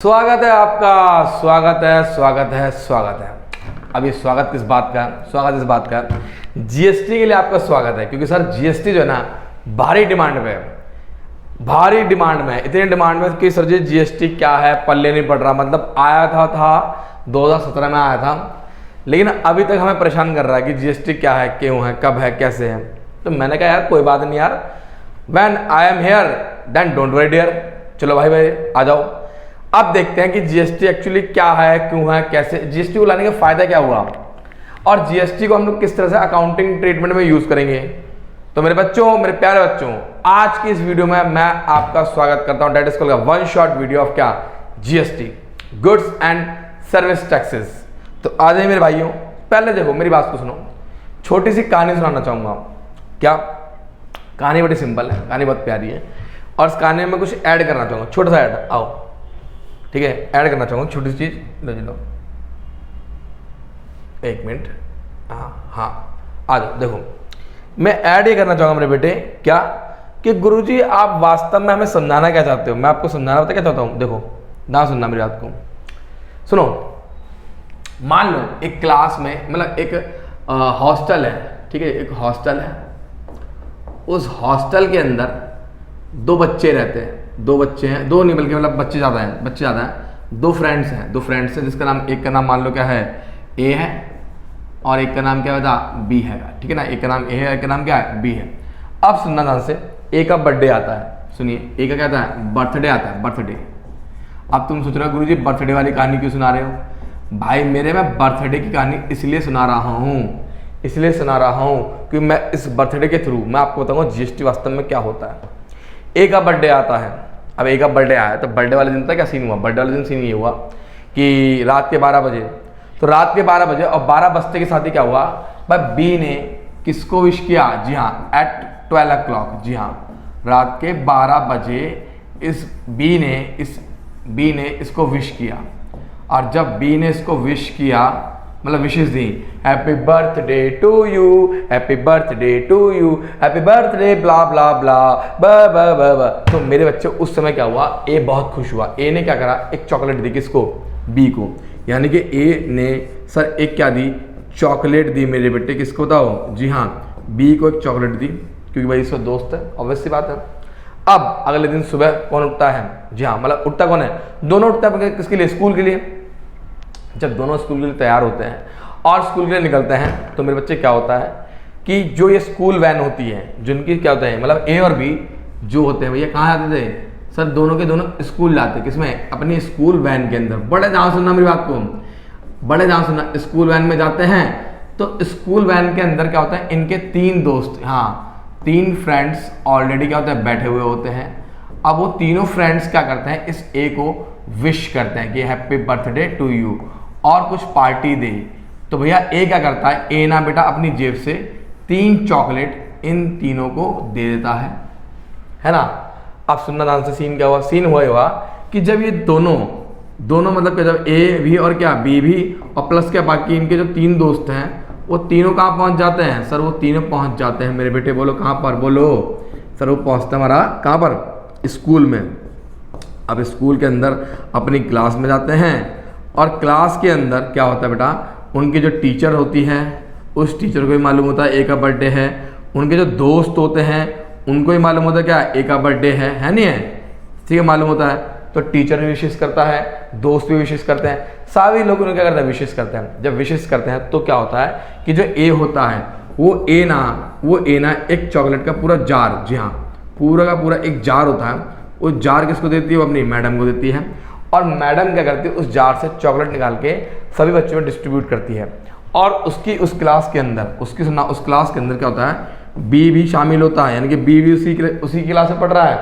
स्वागत है आपका। स्वागत है। अभी स्वागत किस बात का? स्वागत इस बात का जीएसटी के लिए आपका स्वागत है, क्योंकि सर जीएसटी जो है ना भारी डिमांड में है, भारी डिमांड में है। इतनी डिमांड में कि सर जी जीएसटी क्या है पल्ले नहीं पड़ रहा। मतलब आया था 2017 में आया था, लेकिन अभी तक हमें परेशान कर रहा है कि जीएसटी क्या है, क्यों है, कब है, कैसे है। तो मैंने कहा यार कोई बात नहीं यार, when I am here then don't worry dear. चलो भाई आ जाओ। अब देखते हैं कि जीएसटी एक्चुअली क्या है, क्यों है, कैसे, जीएसटी को लाने का फायदा क्या हुआ और जीएसटी को हम लोग किस तरह से अकाउंटिंग ट्रीटमेंट में यूज करेंगे। तो मेरे बच्चों, मेरे प्यारे बच्चों, आज की इस वीडियो में मैं आपका स्वागत करता हूं। That is called one shot video of क्या? GST, goods and service taxes. तो आ जाइए मेरे भाइयों, पहले देखो मेरी बात को सुनो। छोटी सी कहानी सुनाना चाहूंगा। क्या कहानी? बड़ी सिंपल है, कहानी बहुत प्यारी है और इस कहानी में कुछ ऐड करना चाहूंगा, छोटा सा ऐड। आओ, ठीक है, ऐड करना चाहूँगा छोटी सी चीज़। लो एक मिनट। हाँ आ जाओ। देखो मैं ऐड ये करना चाहूँगा मेरे बेटे, क्या कि गुरुजी आप वास्तव में हमें समझाना क्या चाहते हो। मैं आपको समझाना पता क्या चाहता हूँ। देखो ना, सुनना मेरी बात को, सुनो। मान लो एक क्लास में, मतलब एक हॉस्टल है, ठीक है, एक हॉस्टल है। उस हॉस्टल के अंदर दो बच्चे रहते हैं, दो बच्चे हैं, दो नहीं बल्कि मतलब बच्चे ज़्यादा हैं, दो फ्रेंड्स हैं, जिसका नाम, एक का नाम मान लो क्या है, ए है, और एक का नाम क्या बता, बी है, ठीक है ना। एक का नाम ए है, एक का नाम क्या है, बी है। अब सुनना ध्यान से, ए का बर्थडे आता है, सुनिए, ए का क्या आता है, बर्थडे आता है, बर्थडे। अब तुम सोच रहे हो गुरुजी बर्थडे वाली कहानी क्यों सुना रहे हो? भाई मेरे, मैं बर्थडे की कहानी इसलिए सुना रहा हूँ कि मैं इस बर्थडे के थ्रू मैं आपको बताऊंगा जीएसटी वास्तव में क्या होता है। ए का बर्थडे आता है। अब ए का बर्थडे आया तो बर्थडे वाले दिन पता क्या सीन हुआ? बर्थडे वाले दिन सीन ये हुआ कि रात के 12 बजे, तो रात के 12 बजे और 12 बजते के साथ ही क्या हुआ भाई, बी ने किसको विश किया? जी हाँ, एट 12 o'clock। जी हाँ, रात के 12 बजे इस बी ने इसको विश किया। और जब बी ने इसको विश किया, मतलब विशेष दी, happy birthday to you, happy birthday to you, happy birthday blah blah blah ब। तो मेरे बच्चे उस समय क्या हुआ, ए बहुत खुश हुआ। ए ने क्या करा, एक चॉकलेट दी, किसको? बी को। यानी कि ए ने सर एक क्या दी, चॉकलेट दी मेरे बेटे, किसको बताओ? जी हाँ, बी को एक चॉकलेट दी, क्योंकि भाई इसका दोस्त है, ऑब्वियस सी बात है। अब अगले दिन सुबह कौन उठता है? जी हाँ, मतलब उठता कौन है? दोनों उठता है, किसके लिए? स्कूल के लिए। जब दोनों स्कूल के लिए तैयार होते हैं और स्कूल के लिए निकलते हैं, तो मेरे बच्चे क्या होता है कि जो ये स्कूल वैन होती है, जिनकी क्या होता है, मतलब ए और बी जो होते हैं भैया कहाँ जाते थे सर? दोनों के दोनों स्कूल जाते, किसमें? अपनी स्कूल वैन के अंदर। बड़े ध्यान सुनना मेरी बात को, बड़े ध्यान सुनना। स्कूल वैन में जाते हैं तो स्कूल वैन के अंदर क्या होता है, इनके 3 दोस्त, हाँ 3 फ्रेंड्स ऑलरेडी क्या होता है, बैठे हुए होते हैं। अब वो तीनों फ्रेंड्स क्या करते हैं, इस ए को विश करते हैं कि हैप्पी बर्थडे टू यू और कुछ पार्टी दे। तो भैया ए क्या करता है, ए ना बेटा अपनी जेब से 3 चॉकलेट इन तीनों को दे देता है ना। अब सुनना ध्यान से, सीन क्या हुआ? सीन हुआ कि जब ये दोनों मतलब कि जब ए भी और क्या बी भी और प्लस क्या बाकी इनके जो 3 दोस्त हैं, वो तीनों कहाँ पहुंच जाते हैं सर? वो तीनों पहुंच जाते हैं मेरे बेटे, बोलो कहाँ पर? बोलो सर, वो पहुंचता हमारा कहाँ पर? स्कूल में। अब स्कूल के अंदर अपनी क्लास में जाते हैं और क्लास के अंदर क्या होता है बेटा, उनकी जो टीचर होती है उस टीचर को भी मालूम होता है ए का बर्थडे है। उनके जो दोस्त होते हैं उनको भी मालूम होता है क्या, ए का बर्थडे है नहीं है? ठीक है, मालूम होता है। तो टीचर भी विशेष करता है, दोस्त भी विशेष करते हैं, सभी लोग उन्हें क्या करते हैं, विशेष करते हैं। जब विशेष करते हैं तो क्या होता है कि जो ए होता है वो ए ना एक चॉकलेट का पूरा जार, जी हाँ पूरा का पूरा एक जार होता है, वो जार किसको देती है? वो अपनी मैडम को देती है। और मैडम क्या करती है, उस जार से चॉकलेट निकाल के सभी बच्चों में डिस्ट्रीब्यूट करती है। और उसकी उस क्लास के अंदर उस क्लास के अंदर क्या होता है, बी भी शामिल होता है, यानी कि बी भी उसी क्लास में पढ़ रहा है।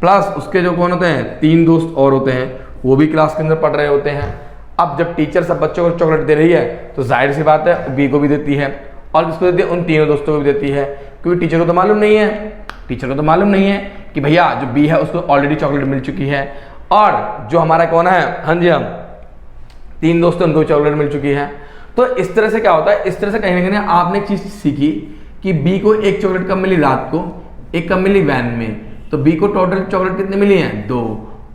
प्लस उसके जो कौन होते हैं, 3 दोस्त और होते हैं, वो भी क्लास के अंदर पढ़ रहे होते हैं। अब जब टीचर सब बच्चों को चॉकलेट दे रही है तो जाहिर सी बात है बी को भी देती है, और किसको देती है? उन तीनों दोस्तों को भी देती है, क्योंकि टीचर को तो मालूम नहीं है कि भैया जो बी है उसको ऑलरेडी चॉकलेट मिल चुकी है, और जो हमारा कौन है, हाँ जी हम 3 दोस्त उनको चॉकलेट मिल चुकी है। तो इस तरह से क्या होता है, इस तरह से कहीं ना कहीं आपने एक चीज सीखी कि बी को एक चॉकलेट कब मिली रात को, एक कब मिली वैन में। तो बी को टोटल चॉकलेट कितनी मिली हैं? 2,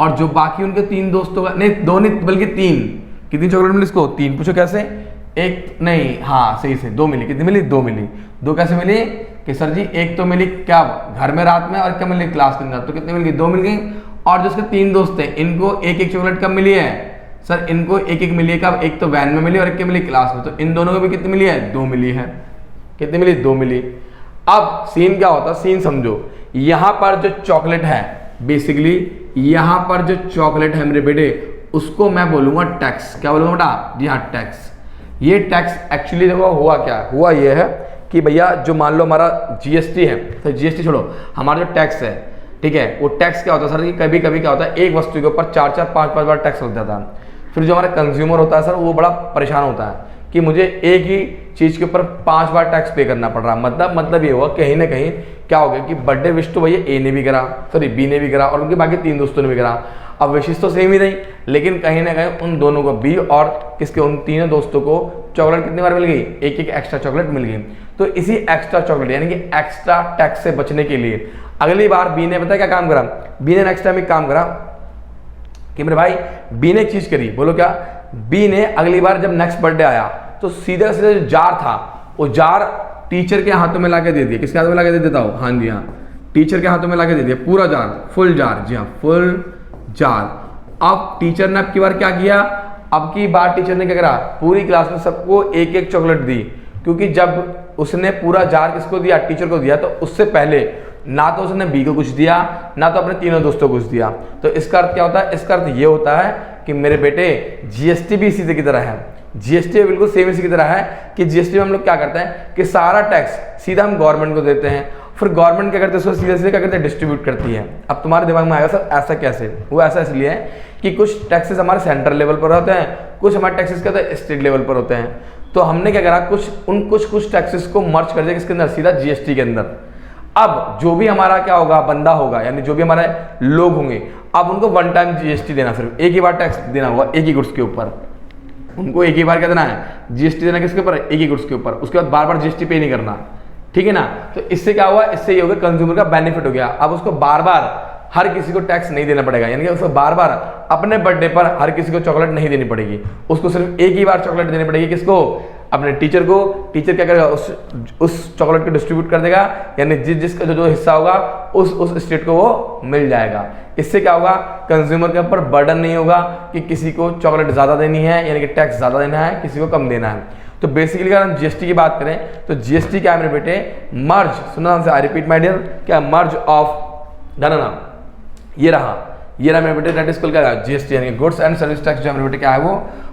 और जो बाकी उनके 3 दोस्तों का, नहीं 2 नहीं बल्कि 3, कितनी चॉकलेट मिली इसको? 3। पूछो कैसे? एक नहीं, हाँ सही से 2 मिली। कितनी मिली? 2 मिली। 2 कैसे मिली कि सर जी एक तो मिली क्या घर में रात में, और क्या मिली क्लास के अंदर, तो कितनी मिल गई? 2 मिल गई। और जो उसके 3 दोस्त थे इनको एक एक चॉकलेट कब मिली है सर? इनको एक एक मिली है कब? एक तो वैन में मिली और एक क्या मिली क्लास में, तो इन दोनों को भी कितनी मिली है? 2 मिली है। कितनी मिली? 2 मिली। अब सीन क्या होता है, सीन समझो, यहां पर जो चॉकलेट है बेसिकली, यहां पर जो चॉकलेट है मेरे बेटे उसको मैं बोलूंगा टैक्स। क्या बोलूंगा बेटा? जी हाँ टैक्स। ये टैक्स एक्चुअली देखो हुआ क्या हुआ, ये है कि भैया जो मान लो हमारा जीएसटी है, तो जीएसटी छोड़ो, हमारा जो टैक्स है, ठीक है, वो टैक्स क्या होता है सर कि कभी कभी क्या होता है एक वस्तु के ऊपर 4-4, 5-5 बार टैक्स लग जाता है। फिर जो हमारा कंज्यूमर होता है सर वो बड़ा परेशान होता है कि मुझे एक ही चीज़ के ऊपर 5 बार टैक्स पे करना पड़ रहा है। मतलब ये हुआ कहीं ना कहीं क्या हो गया कि बर्थडे विश तो भैया ए ने भी करा, सॉरी बी ने भी करा, और उनके बाकी 3 दोस्तों ने भी करा। अब विशेष तो सेम ही रही, लेकिन कहीं ना कहीं उन दोनों को बी और किसके, उन तीनों दोस्तों को चॉकलेट कितनी बार मिल गई? एक एक एक्स्ट्रा चॉकलेट मिल गई। तो इसी एक्स्ट्रा चॉकलेट यानी कि एक्स्ट्रा टैक्स से बचने के लिए अगली बार बी ने पता क्या काम करा? बी ने नेक्स्ट टाइम एक काम करा कि मेरे भाई बी ने एक चीज करी, बोलो क्या? बी ने अगली बार जब नेक्स्ट बर्थडे आया तो सीधे सीधे जो जार था वो जार टीचर के हाथों में लाके दे दिया। किसके हाथों में लाके दे देता हूँ? हाँ जी हाँ, टीचर के हाथों में लाके दे दिया पूरा जार, फुल जार। जी हाँ फुल जार। अब टीचर ने अब की बार क्या किया? अब की बार टीचर ने क्या करा? पूरी क्लास में सबको एक एक चॉकलेट दी, क्योंकि जब उसने पूरा जार किसको दिया? टीचर को दिया। तो उससे पहले ना तो उसने बी को कुछ दिया, ना तो अपने तीनों दोस्तों को कुछ दिया। तो इसका अर्थ क्या होता है? इसका अर्थ ये होता है कि मेरे बेटे जीएसटी भी इसी की तरह है। जीएसटी बिल्कुल सेम इसी की तरह है कि जीएसटी में हम लोग क्या करते हैं कि सारा टैक्स सीधा हम गवर्नमेंट को देते हैं, फिर गवर्नमेंट क्या करते हैं? उसको सीधे सीधे क्या करते हैं? डिस्ट्रीब्यूट करती है। अब तुम्हारे दिमाग में आएगा सर ऐसा कैसे? वो ऐसा इसलिए है कि कुछ टैक्सेस हमारे सेंट्रल लेवल पर होते हैं, कुछ हमारे टैक्सेस क्या होते हैं? स्टेट लेवल पर होते हैं। तो हमने क्या करा? कुछ टैक्सेस को मर्ज कर दिया किसके अंदर? सीधा जीएसटी के अंदर। अब जो भी हमारा क्या होगा? बंदा होगा, यानी जो भी हमारे लोग होंगे, अब उनको वन टाइम जीएसटी देना, सिर्फ एक ही बार टैक्स देना होगा एक ही गुड्स के ऊपर। उनको एक ही बार क्या देना है? जीएसटी देना किसके ऊपर? एक ही गुड्स के ऊपर। उसके बाद बार बार जीएसटी पे नहीं करना, ठीक है ना? तो इससे क्या हुआ? इससे ये हो गया कंज्यूमर का बेनिफिट हो गया। अब उसको बार बार हर किसी को टैक्स नहीं देना पड़ेगा, यानी कि उसको बार बार अपने बर्थडे पर हर किसी को चॉकलेट नहीं देनी पड़ेगी। उसको सिर्फ एक ही बार चॉकलेट देनी पड़ेगी। किसको? अपने टीचर को। टीचर क्या करेगा? उस चॉकलेट को डिस्ट्रीब्यूट कर देगा, यानी जिसका जो हिस्सा होगा उस स्टेट को वो मिल जाएगा। इससे क्या होगा? कंज्यूमर के ऊपर बर्डन नहीं होगा कि किसी को चॉकलेट ज़्यादा देनी है, यानी कि टैक्स ज़्यादा देना है, किसी को कम देना है। तो बेसिकली अगर हम जीएसटी की बात करें तो जीएसटी क्या है मेरे बेटे? मर्ज, सुना हमसे, आई रिपीट माय डियर, क्या? मर्ज ऑफ ना ये रहा मेरे बेटे, दैट इज कॉल्ड क्या? जीएसटी, यानी गुड्स एंड सर्विस टैक्स जो मेरे बेटे क्या है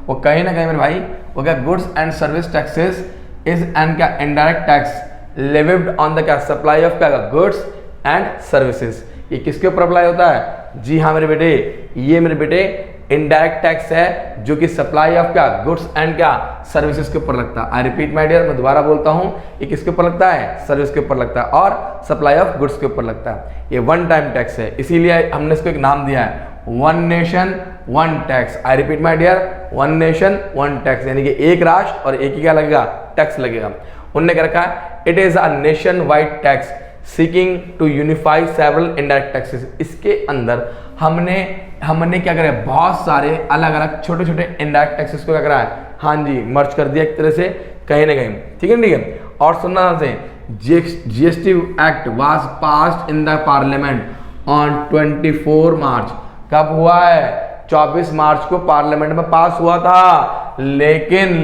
वो कहीं ना कहीं मेरे भाई वो क्या? Goods and service taxes is and क्या? Indirect tax levied on the क्या? सप्लाई ऑफ क्या? Goods and services. ये किसके ऊपर अप्लाई होता है? जी हाँ मेरे बेटे, ये मेरे बेटे इनडायरेक्ट टैक्स है जो कि सप्लाई ऑफ क्या? गुड्स एंड क्या? सर्विसेज के ऊपर लगता है। आई रिपीट माय डियर, मैं दोबारा बोलता हूँ, ये किसके ऊपर लगता है? सर्विस के ऊपर लगता है और सप्लाई ऑफ गुड्स के ऊपर लगता है। ये वन टाइम टैक्स है, इसीलिए हमने इसको एक नाम दिया है one nation one tax. I repeat my dear, one nation one tax, यानी कि एक राष्ट्र और एक ही क्या लगेगा? टैक्स लगेगा। उनने क्या रखा है? It is a nation wide tax seeking to unify several indirect taxes. इसके अंदर हमने क्या करा? बहुत सारे अलग अलग छोटे छोटे इनडायरेक्ट टैक्सेस को क्या करा है? हाँ जी, मर्ज कर दिया एक तरह से कहीं ना कहीं, ठीक है, ठीक है। और सुनना से GST act was passed in the parliament on 24 मार्च। कब हुआ है? 24 मार्च को पार्लियामेंट में पास हुआ था। लेकिन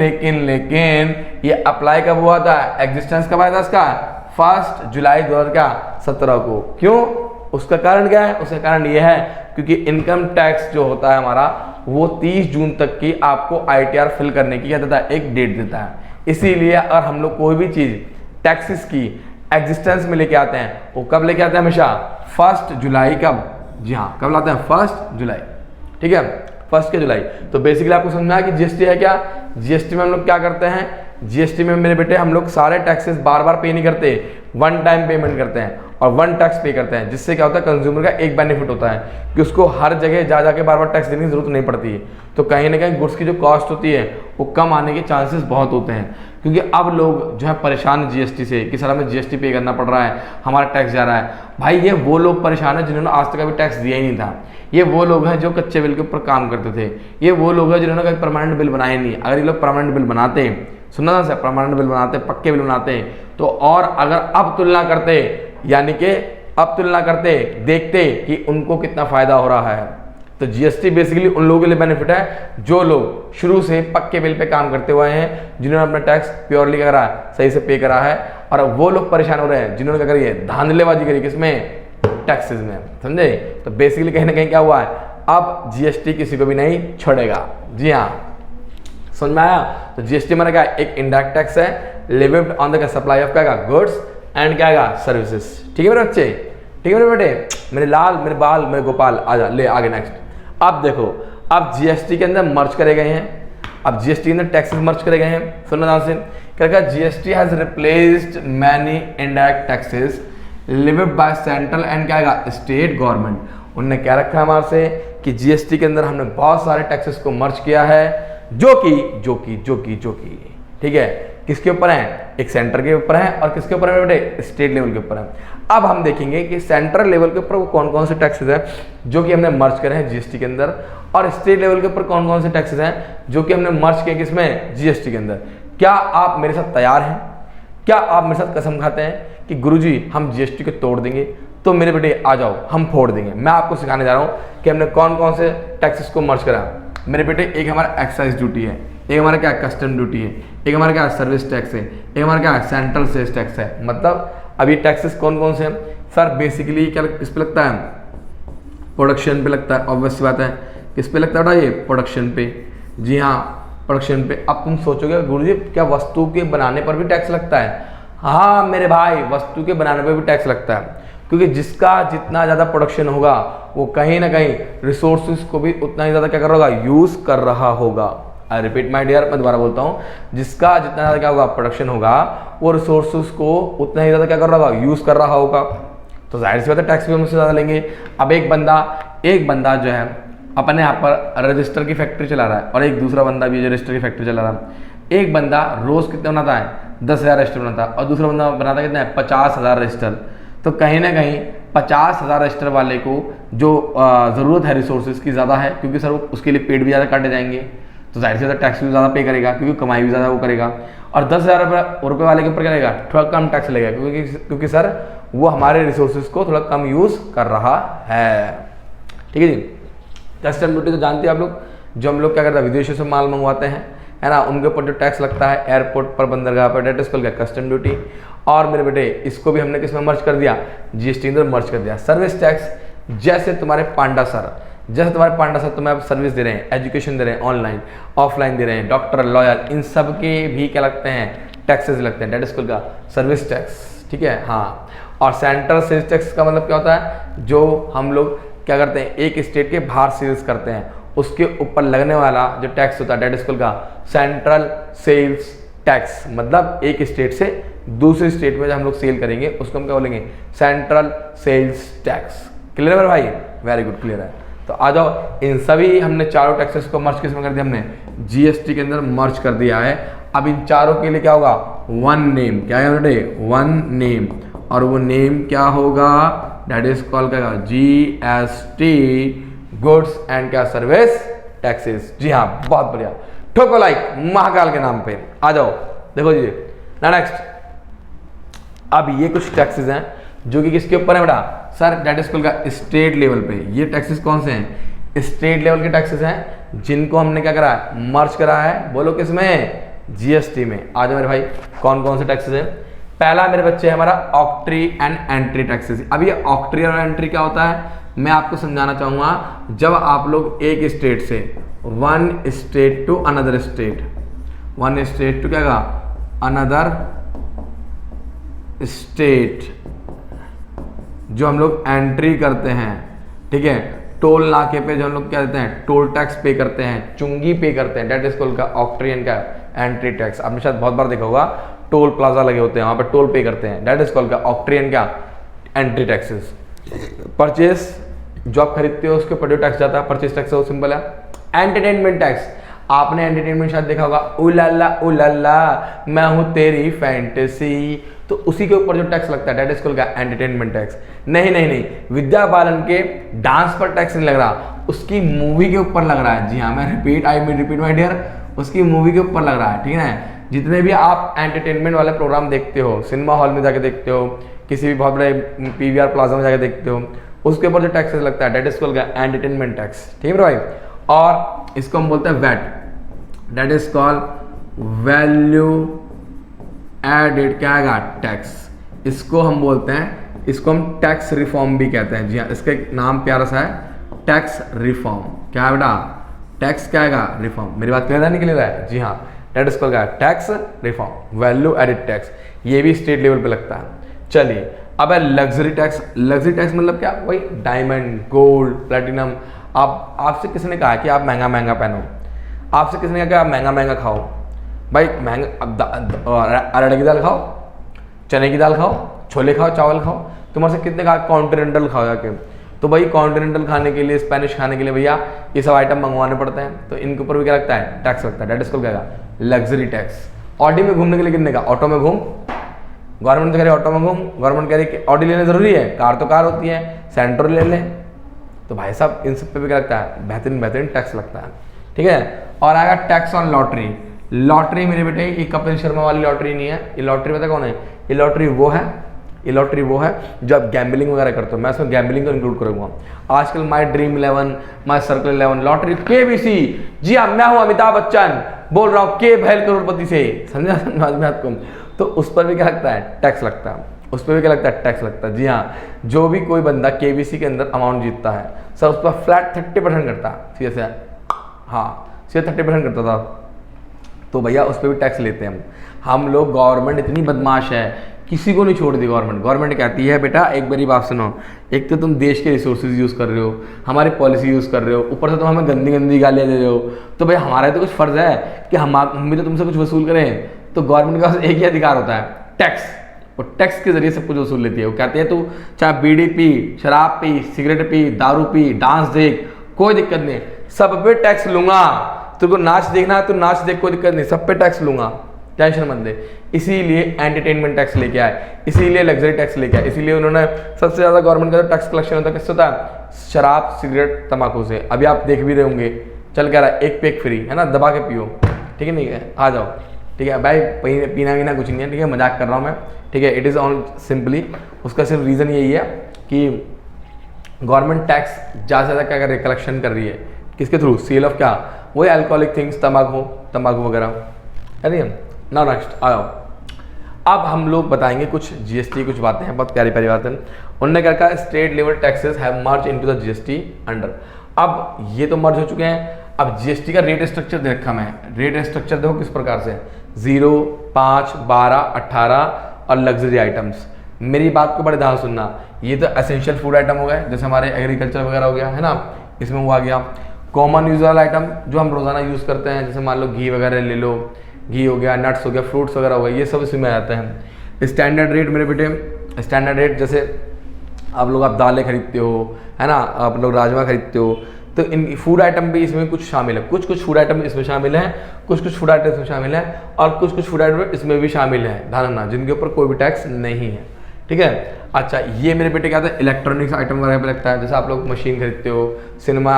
ये अप्लाई कब हुआ था? एग्जिस्टेंस कब आया था इसका? 1 जुलाई 2017 को। क्यों? उसका कारण क्या है? उसका कारण ये है क्योंकि इनकम टैक्स जो होता है हमारा वो 30 जून तक की आपको आईटीआर फिल करने की क्या देता है? एक डेट देता है। इसीलिए अगर हम लोग कोई भी चीज टैक्सेस की एग्जिस्टेंस में लेके आते हैं, वो कब लेके आते हैं? हमेशा 1 जुलाई। कब? जी हाँ, कब लाते हैं? 1 जुलाई, ठीक है, 1 जुलाई। तो बेसिकली आपको समझ में आया कि जीएसटी है क्या? जीएसटी में हम लोग क्या करते हैं? जीएसटी में मेरे बेटे हम लोग सारे टैक्सेस बार बार पे नहीं करते, वन टाइम पेमेंट करते हैं। और वन टैक्स पे करते हैं, जिससे क्या होता है कंज्यूमर का एक बेनिफिट होता है कि उसको हर जगह जा जाके बार बार टैक्स देने की जरूरत नहीं पड़ती है। तो कहीं ना कहीं गुड्स की जो कॉस्ट होती है वो कम आने के चांसेस बहुत होते हैं, क्योंकि अब लोग जो है परेशान जीएसटी से कि सर हमें जीएसटी पे करना पड़ रहा है, हमारा टैक्स जा रहा है। भाई ये वो लोग परेशान है जिन्होंने आज तक अभी टैक्स दिया ही नहीं था, ये वो लोग हैं जो कच्चे बिल के ऊपर काम करते थे, ये वो लोग हैं जिन्होंने कभी परमानेंट बिल बनाए नहीं। अगर ये लोग परमानेंट बिल बनाते, सुना ना सर, परमानेंट बिल बनाते, पक्के बिल बनाते, तो और अगर अब तुलना करते, यानी कि अब तुलना करते, देखते कि उनको कितना फायदा हो रहा है। तो जीएसटी बेसिकली उन लोगों के लिए बेनिफिट है जो लोग शुरू से पक्के बिल पे काम करते हुए हैं, जिन्होंने अपना टैक्स प्योरली करा है, सही से पे करा है, और वो लोग परेशान हो रहे हैं जिन्होंने क्या करी है, धांधलेबाजी करी, किसमें, टैक्सेस में, समझे। तो बेसिकली कहीं ना कहीं क्या हुआ है, अब जीएसटी किसी को भी नहीं छोड़ेगा। जी हाँ, समझ में आया। तो जीएसटी माने क्या, एक इनडायरेक्ट टैक्स है levied on the supply of क्या गुड्स एंड क्या सर्विसेज। ठीक है मेरे बच्चे, ठीक है मेरे बेटे, मेरे लाल, मेरे बाल, मेरे गोपाल, आजा ले आगे नेक्स्ट। अब देखो, अब जीएसटी के अंदर मर्ज करे गए हैं, अब जीएसटी के अंदर टैक्सेस मर्ज करे गए हैं। सुनना ध्यान से, क्या GST has replaced many indirect taxes levied by central and क्या स्टेट गवर्नमेंट। उनने क्या रखा हमारे से कि जीएसटी के अंदर हमने बहुत सारे टैक्सेस को मर्ज किया है, जो कि ठीक है, किसके ऊपर है, एक सेंटर के ऊपर है और किसके ऊपर है बेटे, स्टेट लेवल के ऊपर है। अब हम देखेंगे कि सेंट्रल लेवल के ऊपर वो कौन कौन से टैक्सेस हैं जो कि हमने मर्ज करे हैं जीएसटी के अंदर, और स्टेट लेवल के ऊपर कौन कौन से टैक्सेस हैं जो कि हमने मर्ज किए किसमें, जीएसटी के अंदर। क्या आप मेरे साथ तैयार हैं? क्या आप मेरे साथ कसम खाते हैं कि गुरुजी हम जीएसटी को तोड़ देंगे? तो मेरे बेटे आ जाओ, हम फोड़ देंगे। मैं आपको सिखाने जा रहा हूँ कि हमने कौन कौन से टैक्सेस को मर्ज करा। मेरे बेटे, एक हमारा एक्साइज ड्यूटी है, एक हमारा क्या कस्टम ड्यूटी है, एक हमारा क्या सर्विस टैक्स है, एक हमारा क्या सेंट्रल सेल्स टैक्स है। मतलब अभी टैक्सेस कौन कौन से हैं सर? बेसिकली क्या किस पे लगता है, प्रोडक्शन पे लगता है, ऑब्वियस बात है। किस पे लगता है ये, प्रोडक्शन पे। जी हाँ, प्रोडक्शन पे। अब तुम सोचोगे गुरुजी क्या वस्तु के बनाने पर भी टैक्स लगता है? हाँ मेरे भाई, वस्तु के बनाने पर भी टैक्स लगता है, क्योंकि जिसका जितना ज़्यादा प्रोडक्शन होगा वो कहीं ना कहीं रिसोर्सेज को भी उतना ही ज़्यादा क्या कर रहा होगा, यूज़ कर रहा होगा। आई रिपीट माय डियर, मैं दोबारा बोलता हूँ, जिसका जितना ज़्यादा क्या होगा प्रोडक्शन होगा वो रिसोर्सेज को उतना ही ज़्यादा क्या कर रहा होगा, यूज़ कर रहा होगा। तो जाहिर सी बात है टैक्स भी हम उससे ज़्यादा लेंगे। अब एक बंदा जो है अपने यहाँ पर रजिस्टर की फैक्ट्री चला रहा है और एक दूसरा बंदा भी रजिस्टर की फैक्ट्री चला रहा है। एक बंदा रोज़ कितने बनाता है, 10,000 रजिस्टर बनाता है, और दूसरा बंदा बनाता है कितना है, 50,000 रजिस्टर। तो कहीं ना कहीं 50,000 रजिस्टर वाले को जो ज़रूरत है रिसोर्सेज की ज़्यादा है, क्योंकि सर उसके लिए पेड़ भी ज़्यादा काटे जाएंगे, तो जाहिर से टैक्स भी ज़्यादा पे करेगा, क्योंकि कमाई भी ज़्यादा वो करेगा। और 10,000 रुपये वाले के ऊपर क्या रहेगा, थोड़ा कम टैक्स लगेगा, क्योंकि सर वो हमारे रिसोर्सेज को थोड़ा कम यूज़ कर रहा है। ठीक है जी। कस्टम ड्यूटी तो जानते हैं आप लोग, जो हम लोग क्या करते हैं विदेशों से माल मंगवाते हैं, है ना, उनके ऊपर जो टैक्स लगता है एयरपोर्ट पर, बंदरगाह पर, that is called custom duty. और मेरे बेटे इसको भी हमने किसमें मर्ज कर दिया, जीएसटी अंदर मर्ज कर दिया। सर्विस टैक्स, जैसे तुम्हारे पांडा सर तुम्हें आप सर्विस दे रहे हैं, एजुकेशन दे रहे हैं, ऑनलाइन ऑफलाइन दे रहे हैं, डॉक्टर, लॉयर, इन सब के भी क्या लगते हैं, टैक्सेस लगते हैं, डेट इज कॉल्ड का सर्विस टैक्स। ठीक है, हाँ। और सेंट्रल सेल्स टैक्स का मतलब क्या होता है, जो हम लोग क्या करते हैं, एक स्टेट के बाहर सेल्स करते हैं उसके ऊपर लगने वाला जो टैक्स होता है, डेट इज कॉल्ड का सेंट्रल सेल्स टैक्स। मतलब एक स्टेट से दूसरे स्टेट में जब हम लोग सेल करेंगे उसको हम क्या बोलेंगे, सेंट्रल सेल्स टैक्स। क्लियर है भाई? वेरी गुड, क्लियर है। तो आ जाओ, इन सभी हमने चारों टैक्सेस को मर्ज किसमें कर दिया, हमने जीएसटी के अंदर मर्ज कर दिया है। अब इन चारों के लिए क्या होगा, वन नेम। क्या है बेटे, वन नेम। और वो नेम क्या होगा, दैट इज कॉल्ड क्या, जीएसटी, गुड्स एंड क्या सर्विस टैक्सेस। जी हाँ, बहुत बढ़िया, ठोको लाइक महाकाल के नाम पे। आ जाओ, देखो जी ना नेक्स्ट। अब ये कुछ टैक्सेस हैं जो कि किसके ऊपर है बेटा, सर दैट इज कॉल्ड का स्टेट लेवल पे। ये टैक्सेस कौन से हैं, स्टेट लेवल के टैक्सेस हैं, जिनको हमने क्या करा है, मर्ज करा है। बोलो किसमें, जीएसटी में। आ जाओ मेरे भाई, कौन कौन से टैक्सेस हैं। पहला मेरे बच्चे हमारा ऑक्ट्री एंड एंट्री टैक्सेस। अब ये ऑक्ट्री और एंट्री क्या होता है, मैं आपको समझाना चाहूँगा। जब आप लोग एक स्टेट से, one state to another state, one state to क्या, अनदर स्टेट, जो हम लोग एंट्री करते हैं, ठीक है, टोल नाके पे जो हम लोग क्या देते हैं, टोल टैक्स पे करते हैं, चुंगी पे करते हैं, डेट इज कॉल्ड का ऑक्ट्री एंड क्या, एंट्री टैक्स। आपने शायद बहुत बार देखा होगा, टोल प्लाजा लगे होते हैं, वहाँ पे टोल पे करते हैं, डेट इज कॉल्ड का ऑक्ट्री एंड क्या, एंट्री टैक्सेस, परचेस जो आप खरीदते हो उसके ऊपर जो टैक्स जाता है परचेस टैक्स, वो सिंपल है। एंटरटेनमेंट टैक्स, आपने एंटरटेनमेंट शायद देखा होगा, ओ लाला मैं हूं तेरी फैंटेसी, तो उसी के ऊपर जो टैक्स लगता है that is called entertainment tax. नहीं, विद्या बालन के डांस पर टैक्स नहीं लग रहा, उसकी मूवी के ऊपर लग रहा है। जी हाँ, मैं रिपीट माय डियर, उसकी मूवी के ऊपर लग रहा है, ठीक है ना। जितने भी आप एंटरटेनमेंट वाले प्रोग्राम देखते हो, सिनेमा हॉल में जाके देखते हो, किसी भी बहुत बड़े पीवीआर प्लाजा में जाके देखते हो, उसके ऊपर जो टैक्स लगता है that is called entertainment tax, ठीक है भाई। और इसको हम बोलते हैं VAT, that is called value added क्या आएगा टैक्स, इसको हम बोलते हैं, इसको हम टैक्स रिफॉर्म भी कहते हैं। जी हाँ, इसका एक नाम प्यारा सा है टैक्स रिफॉर्म। क्या है बेटा, टैक्स क्या आएगा रिफॉर्म। मेरी बात क्लियर है, नहीं क्लियर है? जी हाँ, that is called tax reform, value added tax, ये भी स्टेट लेवल पे लगता है। चलिए अब है लग्जरी टैक्स। लग्जरी टैक्स मतलब क्या, वही डायमंड, गोल्ड, प्लेटिनम। आप आपसे किसने ने कहा कि आप महंगा महंगा पहनो, आपसे किसने कहा कि आप महंगा महंगा खाओ? भाई महंगा, अब अरहर की दाल खाओ, चने की दाल खाओ, छोले खाओ, चावल खाओ। तुम्हारे से कितने कहा कॉन्टिनेंटल खाओ जाके? तो भाई कॉन्टिनेंटल खाने के लिए, स्पेनिश खाने के लिए भैया ये सब आइटम मंगवाने पड़ते हैं, तो इनके ऊपर भी क्या लगता है टैक्स लगता है। डेट इज कॉल्ड क्या, लग्जरी टैक्स। ऑडी में घूमने के लिए कितने का, ऑटो में घूम, गवर्नमेंट तो कह रही है ऑटो में घूम, गवर्नमेंट कह रही है ऑडी लेना जरूरी है, कार तो कार होती है, सेंट्रो ले लें। तो भाई साहब इन सब पे भी क्या लगता है, बेहतरीन टैक्स लगता है, ठीक है। और आएगा टैक्स ऑन लॉटरी। लॉटरी मेरे बेटे ये कपिल शर्मा वाली लॉटरी नहीं है, ये लॉटरी पता कौन है, ये लॉटरी वो है, ये लॉटरी वो है जो आप गैम्बलिंग वगैरह करते हो, मैं उसमें गैम्बलिंग को इंक्लूड करूंगा। आजकल my dream 11, my circle 11 lottery, KBC. जी हाँ, मैं हूं अमिताभ बच्चन, बोल रहा हूँ के भैल करोड़पति से, समझा समझ में आपको? तो उस पर भी क्या लगता है टैक्स लगता है, उस पर भी क्या लगता है टैक्स लगता है। जी हाँ, जो भी कोई बंदा केबीसी के अंदर अमाउंट जीतता है सर उस पर फ्लैट 30% करता है, सीधे से, हाँ सीधे 30% करता था, तो भैया उस पर भी टैक्स लेते हैं हम लोग। गवर्नमेंट इतनी बदमाश है, किसी को नहीं छोड़ दी गवर्नमेंट। गवर्नमेंट कहती है बेटा एक बारी बात सुनो, एक तो तुम देश के रिसोर्सेज यूज़ कर रहे हो, हमारी पॉलिसी यूज़ कर रहे हो, ऊपर से तुम हमें गंदी गंदी गालियाँ दे रहे हो, तो भाई हमारा तो कुछ फ़र्ज़ है कि हम भी तो तुमसे कुछ वसूल करें। तो गवर्नमेंट के पास एक ही अधिकार होता है, टैक्स, और टैक्स के जरिए सब कुछ वसूल लेती है। वो कहती है तू चाहे बीड़ी पी, शराब पी, सिगरेट पी, दारू पी, डांस देख, कोई दिक्कत नहीं, सब पे टैक्स लूंगा। तुमको नाच देखना है तो नाच देख, कोई दिक्कत नहीं, सब पे टैक्स लूंगा, टेंशन मत दे। इसीलिए एंटरटेनमेंट टैक्स लेके आए, इसीलिए लग्जरी टैक्स लेके आए, इसीलिए उन्होंने सबसे ज़्यादा गवर्नमेंट का जो टैक्स कलेक्शन होता है किससे होता है, शराब, सिगरेट, तंबाकू से। अभी आप देख भी रहे होंगे, चल कह रहा है एक पे एक फ्री है ना, दबा के पियो, ठीक है, नहीं है, आ जाओ, ठीक है भाई, पीना वीना कुछ नहीं है, ठीक है, मजाक कर रहा हूँ मैं, ठीक है। इट इज़ ऑन सिंपली, उसका सिर्फ रीज़न यही है कि गवर्नमेंट टैक्स ज़्यादा से ज़्यादा क्या कर रही है, कलेक्शन कर रही है, किसके थ्रू, सेल ऑफ क्या, वही अल्कोहलिक थिंग्स, तंबाकू वगैरह, है नहीं। ना नेक्स्ट आओ, अब हम लोग बताएंगे कुछ जीएसटी, कुछ बातें हैं बहुत प्यारी प्यारी बातें। उन्होंने क्या कहा, state level taxes have merge into the GST under. अब ये तो मर्ज हो चुके हैं, अब जीएसटी का रेट स्ट्रक्चर दे रखा मैं, रेट स्ट्रक्चर देखो किस प्रकार से, 0, 5, 12, 18 और लग्जरी आइटम्स। मेरी बात को बड़े ध्यान सुनना, ये तो एसेंशियल फूड आइटम हो गए, जैसे हमारे एग्रीकल्चर वगैरह हो गया है ना, इसमें वो आ गया। कॉमन यूज वाला आइटम जो हम रोजाना यूज़ करते हैं, जैसे मान लो घी वगैरह ले लो, घी हो गया, नट्स हो गया, फ्रूट्स वगैरह हो गए, ये सब इसमें आ जाते हैं। स्टैंडर्ड रेट मेरे बेटे, स्टैंडर्ड रेट जैसे आप दालें खरीदते हो, है ना, आप लोग राजमा खरीदते हो, तो इन फूड आइटम भी इसमें कुछ शामिल है, कुछ फूड आइटम इसमें शामिल हैं, कुछ फूड आइटम इसमें शामिल हैं, और कुछ फूड आइटम इसमें भी शामिल हैं, ध्यान रखना, जिनके ऊपर कोई भी टैक्स नहीं है, ठीक है। अच्छा, ये मेरे बेटे क्या था, इलेक्ट्रॉनिक्स आइटम वगैरह पे लगता है, जैसे आप लोग मशीन खरीदते हो, सिनेमा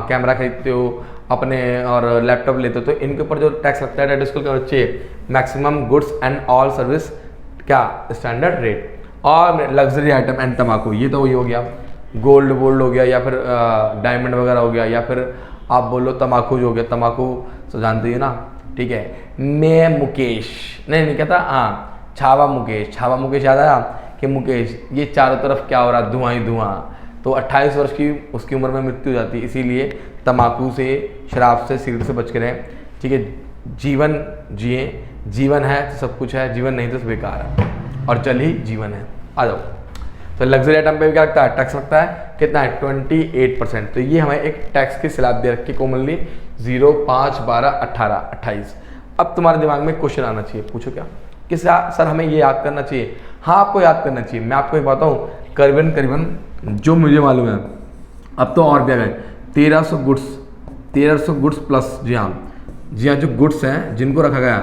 कैमरा खरीदते हो अपने, और लैपटॉप लेते हो, तो इनके ऊपर जो टैक्स लगता है that is called maximum goods and all service क्या स्टैंडर्ड रेट। और लग्जरी आइटम एंड तम्बाकू, ये तो वही हो गया, गोल्ड हो गया, या फिर डायमंड वगैरह हो गया, या फिर आप बोलो तम्बाकू जो हो गया, तम्बाकू तो जानते हो ना, ठीक है। मैं मुकेश नहीं कहता, हाँ छावा मुकेश याद आया कि मुकेश, ये चारों तरफ क्या हो रहा, धुआं ही धुआं, तो 28 वर्ष की उसकी उम्र में मृत्यु हो जाती है, इसीलिए तम्बाकू से, शराब से, सिगरेट से बच के रहें, ठीक है। जीवन जिए, जीवन है तो सब कुछ है, जीवन नहीं तो बेकार है, और जल ही जीवन है। आ जाओ, तो लग्जरी आइटम पे भी क्या लगता है, टैक्स लगता है, कितना है 28%। तो ये हमें एक टैक्स की स्लैब दे रखी कॉमनली, 0, 5, 12, 18, 28। अब तुम्हारे दिमाग में क्वेश्चन आना चाहिए, पूछो क्या कि सर हमें ये याद करना चाहिए। हाँ आपको याद करना चाहिए, मैं आपको एक बताऊँ, करीबन करीबन जो मुझे मालूम है, अब तो और भी आ गए 1300 गुड्स प्लस। जी हाँ जो गुड्स हैं जिनको रखा गया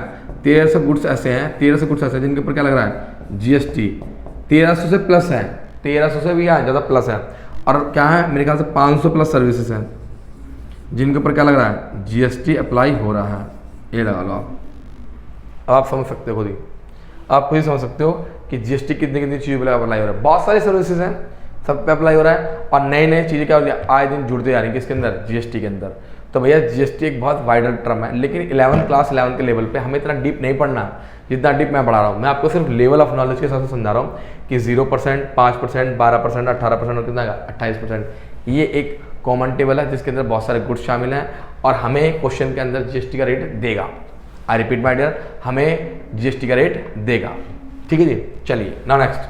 1300 गुड्स ऐसे हैं, 1300 गुड्स ऐसे हैं जिनके ऊपर क्या लग रहा है जीएसटी 1300 से प्लस है, 1300 से भी ज़्यादा प्लस है। और क्या है मेरे ख्याल से 500 प्लस सर्विसेज हैं जिनके ऊपर क्या लग रहा है जीएसटी अप्लाई हो रहा है। ये लगा लो आप, अब आप समझ सकते हो खुद ही, आप खुद ही समझ सकते हो कि जीएसटी कितनी कितनी चीज़ों पर अप्लाई हो रहा है। बहुत सारी सर्विसेज हैं, सब पे अप्लाई हो रहा है और नई नई चीज़ें क्या हो रही है आए दिन जुड़ते जा रही है किसके अंदर, जीएसटी के अंदर। तो भैया जीएसटी एक बहुत वाइडर टर्म है, लेकिन 11 क्लास 11 के लेवल पे हमें इतना डीप नहीं पढ़ना जितना डीप मैं पढ़ा रहा हूँ। मैं आपको सिर्फ लेवल ऑफ नॉलेज के हिसाब से समझा रहा हूँ कि 0%, 5%, 12%, 18% और कितना 28%, ये एक कॉमन टेबल है जिसके अंदर बहुत सारे गुड्स शामिल हैं और हमें क्वेश्चन के अंदर जीएसटी का रेट देगा। आई रिपीट माय डियर, हमें जीएसटी का रेट देगा। ठीक है जी, चलिए नाउ नेक्स्ट।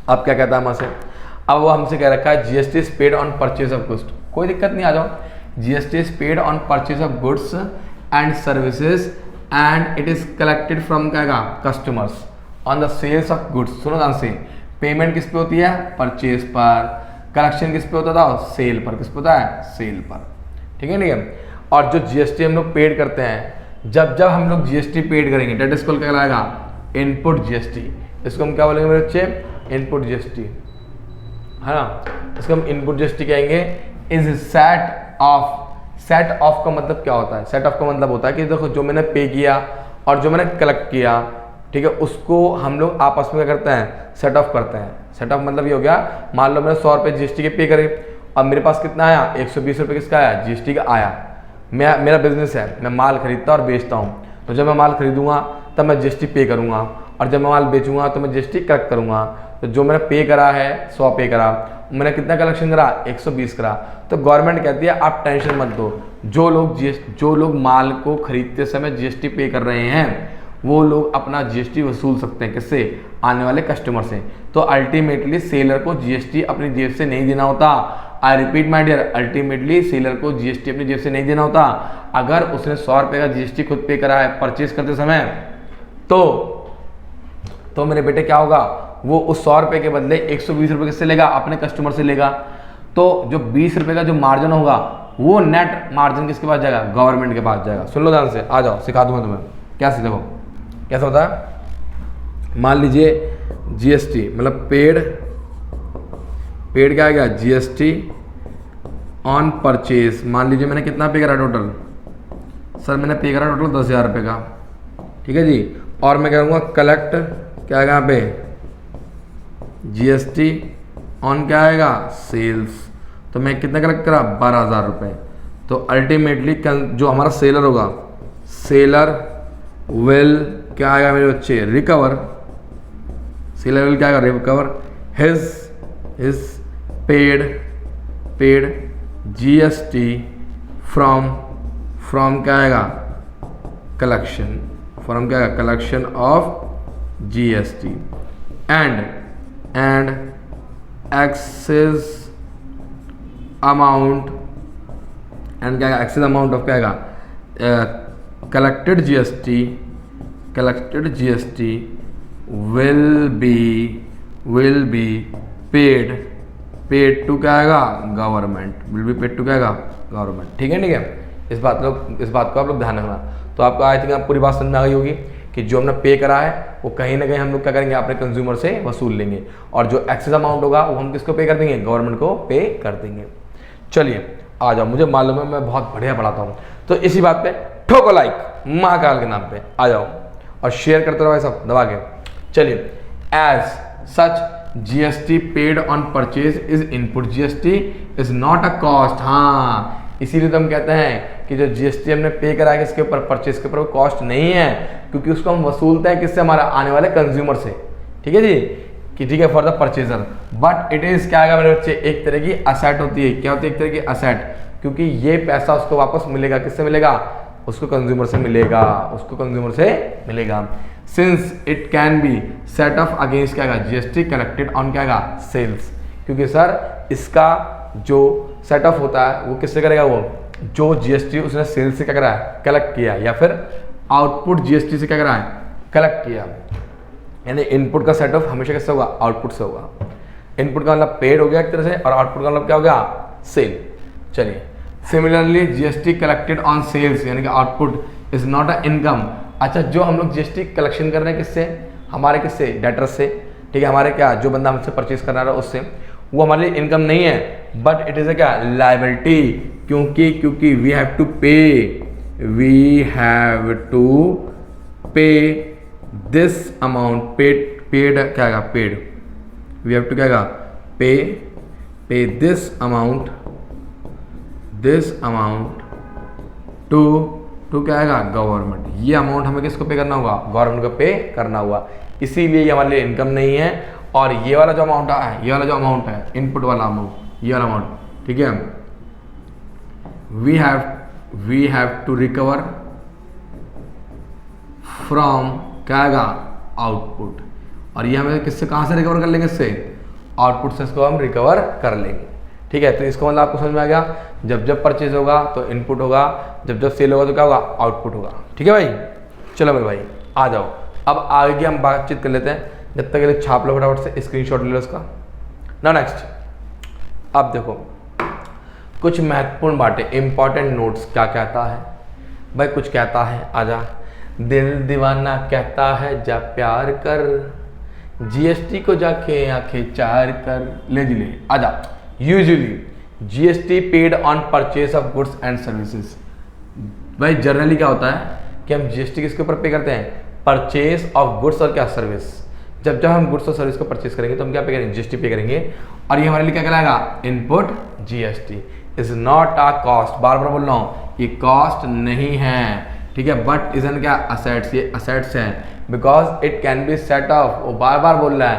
अब क्या कहता है हमसे, अब वो हमसे कह रखा है GST is paid on purchase of goods. कोई दिक्कत नहीं, आ जाओ। GST is paid on purchase of goods and services and it is collected from क्या customers on the sales of goods. सुनो ध्यान से, पेमेंट किस पे होती है, परचेज पर। कलेक्शन किस पे होता था, सेल पर। किस पे होता है, सेल पर। ठीक है, नहीं है। और जो जीएसटी हम लोग पेड करते हैं, जब जब हम लोग जीएसटी पेड करेंगे डेट इज कॉल्ड क्या कहलाएगा, इनपुट जीएसटी। इसको हम क्या बोलेंगे मेरे बच्चे, इनपुट जीएसटी, है ना। इसको हम इनपुट जीएसटी कहेंगे। Is set of, set of का मतलब क्या होता है, सेट ऑफ का मतलब होता है कि देखो जो मैंने पे किया और जो मैंने कलेक्ट किया, ठीक है, उसको हम लोग आपस में क्या करते हैं, सेट ऑफ करते हैं। सेट ऑफ मतलब ये हो गया, मान लो मैंने 100 रुपये जीएसटी के पे करे, अब मेरे पास कितना आया, 120 रुपये किसका आया, जीएसटी का आया। मेरा बिजनेस है, मैं माल खरीदता और बेचता हूँ, तो जब मैं माल खरीदूंगा तब मैं जीएसटी पे करूँगा और जब मैं माल बेचूंगा तो मैं जीएसटी कलेक्ट करूँगा। तो जो मैंने पे करा है 100 पे करा, मैंने कितना कलेक्शन करा, 120 करा। तो गवर्नमेंट कहती है आप टेंशन मत दो, जो लोग माल को खरीदते समय जीएसटी पे कर रहे हैं वो लोग अपना जीएसटी वसूल सकते हैं। किससे, आने वाले कस्टमर से। तो अल्टीमेटली सेलर को जीएसटी अपनी जेब से नहीं देना होता। I repeat my dear, ultimately seller को जीएसटी अपनी जेब से नहीं देना होता। अगर उसने 100 रुपये का जीएसटी खुद पे करा है परचेज करते समय, तो मेरे बेटे क्या होगा, वो उस 100 रुपये के बदले 120 रुपये किससे लेगा, अपने कस्टमर से लेगा। तो जो 20 रुपये का जो मार्जिन होगा वो नेट मार्जिन किसके पास जाएगा, गवर्नमेंट के पास जाएगा। सुन लो ध्यान से, आ जाओ सिखा दूंगा तुम्हें क्या। देखो कैसा होता है, मान लीजिए जीएसटी मतलब पेड क्या आएगा, जीएसटी ऑन परचेज। मान लीजिए मैंने कितना पे करा टोटल, सर मैंने पे करा टोटल 10,000 रुपये का, ठीक है जी। और मैं करूँगा कलेक्ट क्या आएगा यहाँ पे, जीएसटी ऑन क्या आएगा, सेल्स। तो मैं कितना कलेक्ट करा, 12,000 रुपये। तो अल्टीमेटली जो हमारा सेलर होगा, सेलर विल क्या आएगा मेरे बच्चे, रिकवर। सेलर विल क्या आएगा, recover his paid GST from क्या आएगा, कलेक्शन, फ्रॉम क्या आएगा, collection of GST and excess amount and क्या आएगा, एक्सेस अमाउंट ऑफ क्या आएगा, collected GST will be paid to क्या आएगा, government. Will be paid to क्या आएगा, गवर्नमेंट। ठीक है। इस बात को आप लोग ध्यान रखना। तो आपको आई थिंक आप पूरी बात समझ में आ गई होगी कि जो हमने पे करा है वो कहीं ना कहीं हम लोग क्या करेंगे, अपने कंज्यूमर से वसूल लेंगे, और जो एक्सेस अमाउंट होगा वो हम किसको पे कर देंगे, गवर्नमेंट को पे कर देंगे। चलिए आ जाओ, मुझे मालूम है मैं बहुत बढ़िया पढ़ाता हूँ, तो इसी बात पे ठोको लाइक महाकाल के नाम पे, आ जाओ और शेयर करते रहो भाई सब दबा के। चलिए, as such GST paid on purchase is input, GST is not a cost. हाँ, इसीलिए तो हम कहते हैं कि जो जीएसटी हमने पे करा है इसके ऊपर, परचेज के ऊपर, वो कॉस्ट नहीं है, क्योंकि उसको हम वसूलते हैं किससे, हमारा आने वाले कंज्यूमर से। ठीक है जी, कि ठीक है for the purchaser, but it is क्या आएगा मेरे बच्चे, एक तरह की असेट होती है। क्या होती है, एक तरह की असेट, क्योंकि ये पैसा उसको वापस मिलेगा, किससे मिलेगा, उसको कंज्यूमर से मिलेगा, since it can be set off against क्या आएगा, जीएसटी कलेक्टेड ऑन क्या आएगा, सेल्स। क्योंकि सर इसका जो सेट ऑफ होता है वो किससे करेगा, वो जो जीएसटी उसने सेल्स से क्या करा है, कलेक्ट किया, या फिर आउटपुट जीएसटी से क्या करा है, कलेक्ट किया। यानी इनपुट का सेट ऑफ हमेशा किससे होगा, आउटपुट से होगा। इनपुट का मतलब पेड हो गया एक तरह से, और आउटपुट का मतलब क्या हो गया, सेल। चलिए, similarly GST collected on sales यानी कि output is not a income. अच्छा, जो हम लोग जीएसटी कलेक्शन कर रहे हैं किससे, हमारे किससे, डेटर से, ठीक है, हमारे क्या, जो बंदा हमसे परचेज करना रहा है उससे, वो हमारे लिए इनकम नहीं है, बट इट इज अ क्या, लायबिलिटी। क्योंकि वी हैव टू पे दिस अमाउंट, पेड क्या आएगा, पेड, वी हैव टू क्या आएगा, पे दिस अमाउंट टू क्या आएगा, गवर्नमेंट। ये अमाउंट हमें किसको पे करना होगा, गवर्नमेंट को पे करना हुआ, इसीलिए ये हमारे लिए इनकम नहीं है। और ये वाला जो अमाउंट है, ये वाला जो अमाउंट है, इनपुट वाला अमाउंट, ये वाला अमाउंट, ठीक है, we have to recover from क्या आएगा, आउटपुट। और ये हमें किससे, कहाँ से रिकवर कर लेंगे, इससे, आउटपुट से इसको हम रिकवर कर लेंगे, ठीक है। तो इसको मतलब आपको समझ में आ गया, जब परचेज होगा तो इनपुट होगा, जब सेल होगा तो क्या होगा, आउटपुट होगा, ठीक है भाई। चलो मेरे भाई आ जाओ, अब आगे की हम बातचीत कर लेते हैं, जब तक के लिए छाप लो फटाफट से, स्क्रीनशॉट ले लो इसका ना। नेक्स्ट, अब देखो कुछ महत्वपूर्ण बातें, इंपॉर्टेंट नोट्स क्या कहता है भाई, कुछ कहता है, आजा, दिल दीवाना कहता है जा प्यार कर, जीएसटी को जाके आंखें चार कर, ले जी ले, आजा। Usually GST paid on purchase of goods and services. भाई जनरली क्या होता है कि हम जीएसटी किसके ऊपर पे करते हैं, परचेज ऑफ गुड्स और क्या, सर्विस। जब हम गुड्स और सर्विस को परचेज करेंगे तो हम क्या पे करेंगे, जीएसटी पे करेंगे, और ये हमारे लिए क्या कहलाएगा, input GST. Is not a cost, बार बार बोल रहा हूँ, ये कॉस्ट नहीं है, ठीक है, बट इज एन क्या, असेट्स, ये असेट्स हैं, because it can be set off, वो बार बार बोल रहा है,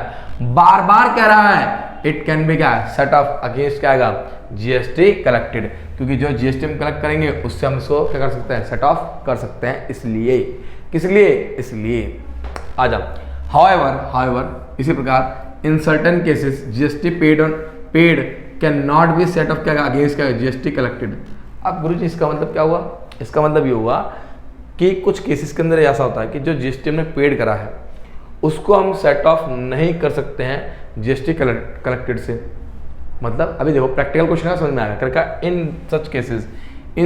बार बार कह रहा है, इट कैन बी क्या, सेट ऑफ अगेंस्ट क्या आएगा, जीएसटी कलेक्टेड, क्योंकि जो जीएसटी हम कलेक्ट करेंगे उससे हम इसको क्या कर सकते हैं, सेट ऑफ कर सकते हैं, इसलिए, किस लिए, इसलिए। आ जाओ, हाउएवर इसी प्रकार in certain cases GST paid can not be set of क्या अगेंस्ट क्या, जीएसटी कलेक्टेड। अब गुरुजी इसका मतलब क्या हुआ, इसका मतलब ये हुआ कि कुछ केसेस के अंदर ऐसा होता है कि जो जीएसटी हमने पेड करा है उसको हम सेट ऑफ नहीं कर सकते हैं जीएसटी कलेक्टेड से। मतलब अभी देखो प्रैक्टिकल क्वेश्चन समझ में आएगा करका, इन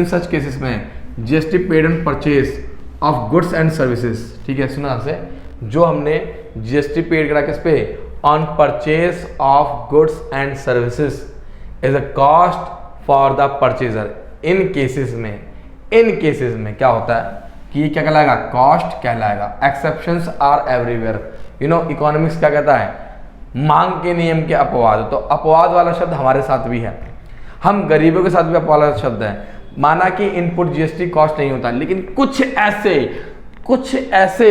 सच केसेस में GST paid on purchase of goods and services, ठीक है, सुना से, जो हमने जीएसटी पेड करा किस पे, on purchase of goods and services is a cost for the purchaser. In cases में क्या होता है कि ये क्या कहलाएगा, कॉस्ट कहलाएगा। Exceptions are everywhere, you know economics क्या कहता है, मांग के नियम के अपवाद। तो अपवाद वाला शब्द हमारे साथ भी है, हम गरीबों के साथ भी अपवाद वाला शब्द है। माना कि इनपुट जीएसटी कॉस्ट नहीं होता, लेकिन कुछ ऐसे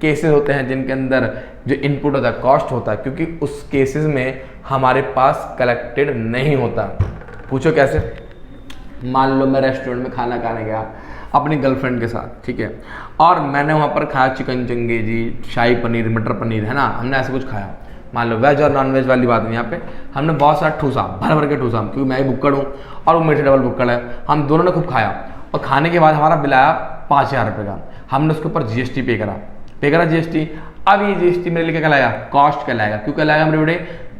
केसेस होते हैं जिनके अंदर जो इनपुट होता है कॉस्ट होता है, क्योंकि उस केसेस में हमारे पास कलेक्टेड नहीं होता। पूछो कैसे, मान लो मैं रेस्टोरेंट में खाना खाने गया अपनी गर्लफ्रेंड के साथ, ठीक है, और मैंने वहाँ पर खाया चिकन चंगेजी, शाही पनीर, मटर पनीर, है ना, हमने ऐसा कुछ खाया। मान लो वेज और नॉन वेज वाली बात है, यहाँ पे हमने बहुत सारा ठूसा, भर के ठूसा, क्योंकि मैं ही बुक्कड़ हूँ और वो मेरे डबल बुक्कड़ है, हम दोनों ने खूब खाया, और खाने के बाद हमारा बिल आया 5,000 रुपये का। हमने उसके ऊपर जीएसटी पे करा जीएसटी। अब ये जीएसटी मेरे लिए क्या कहलाएगा, कॉस्ट कहलाएगा। क्यों कहलाएगा मेरे बेटे,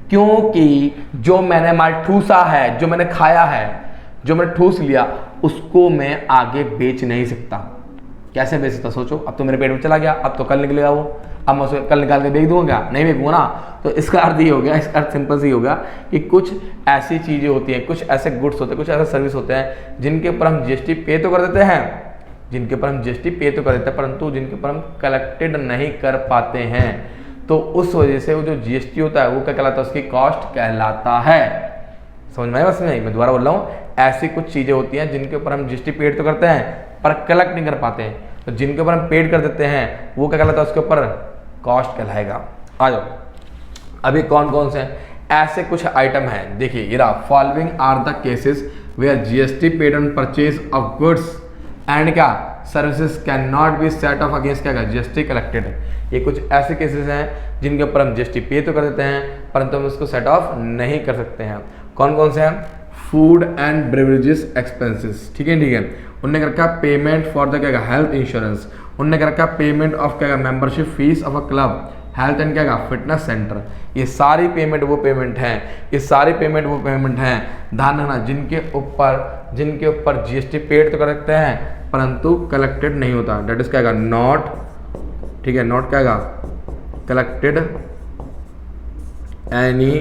क्योंकि जो मैंने माल ठूसा है, जो मैंने खाया है, जो मैंने ठूस लिया, उसको मैं आगे बेच नहीं सकता। कैसे बेच सकता, सोचो, अब तो मेरे पेट में चला गया, अब तो कल निकलेगा वो, अब मैं उसे कल निकाल के बेच दूंगा क्या, नहीं बेचूंगा ना। तो इसका अर्थ ये हो गया, इसका अर्थ सिंपल सी होगा कि कुछ ऐसी चीज़ें होती हैं, कुछ ऐसे गुड्स होते हैं, कुछ ऐसे सर्विस होते हैं जिनके ऊपर हम जीएसटी पे तो कर देते हैं, परंतु जिनके ऊपर हम कलेक्टेड नहीं कर पाते हैं। तो उस वजह से वो जो जीएसटी होता है वो क्या कहलाता है, उसकी कॉस्ट कहलाता है। समझ में आया, बस नहीं, मैं दोबारा बोल रहा हूँ, ऐसी कुछ चीज़ें होती हैं जिनके ऊपर हम जीएसटी पेड तो करते हैं पर कलेक्ट नहीं कर पाते हैं, तो जिनके ऊपर हम पेड कर देते हैं वो क्या कहलाता है, उसके ऊपर कॉस्ट कहलाएगा। आ जाओ, अभी कौन कौन से ऐसे कुछ आइटम हैं, देखिए ये रहा, following are the cases where GST paid on purchase of goods and क्या services can not be set off against क्या जीएसटी कलेक्टेड। ये कुछ ऐसे केसेस हैं जिनके ऊपर हम जीएसटी पे तो कर देते हैं परंतु हम इसको सेट ऑफ नहीं कर सकते हैं। कौन कौन से हैं, फूड एंड बेवरेजेस एक्सपेंसेस, ठीक है, उनने कर रखा पेमेंट फॉर द क्या हेल्थ इंश्योरेंस, उनने कर रखा पेमेंट ऑफ क्या membership fees of a club, health and क्या का फिटनेस सेंटर। ये सारी पेमेंट वो पेमेंट हैं, ये सारी पेमेंट वो पेमेंट हैं, ध्यान रखना, जिनके ऊपर जीएसटी पेड तो कर सकते हैं परंतु कलेक्टेड नहीं होता। डेट इज क्या का नॉट, ठीक है, नॉट क्या का कलेक्टेड एनी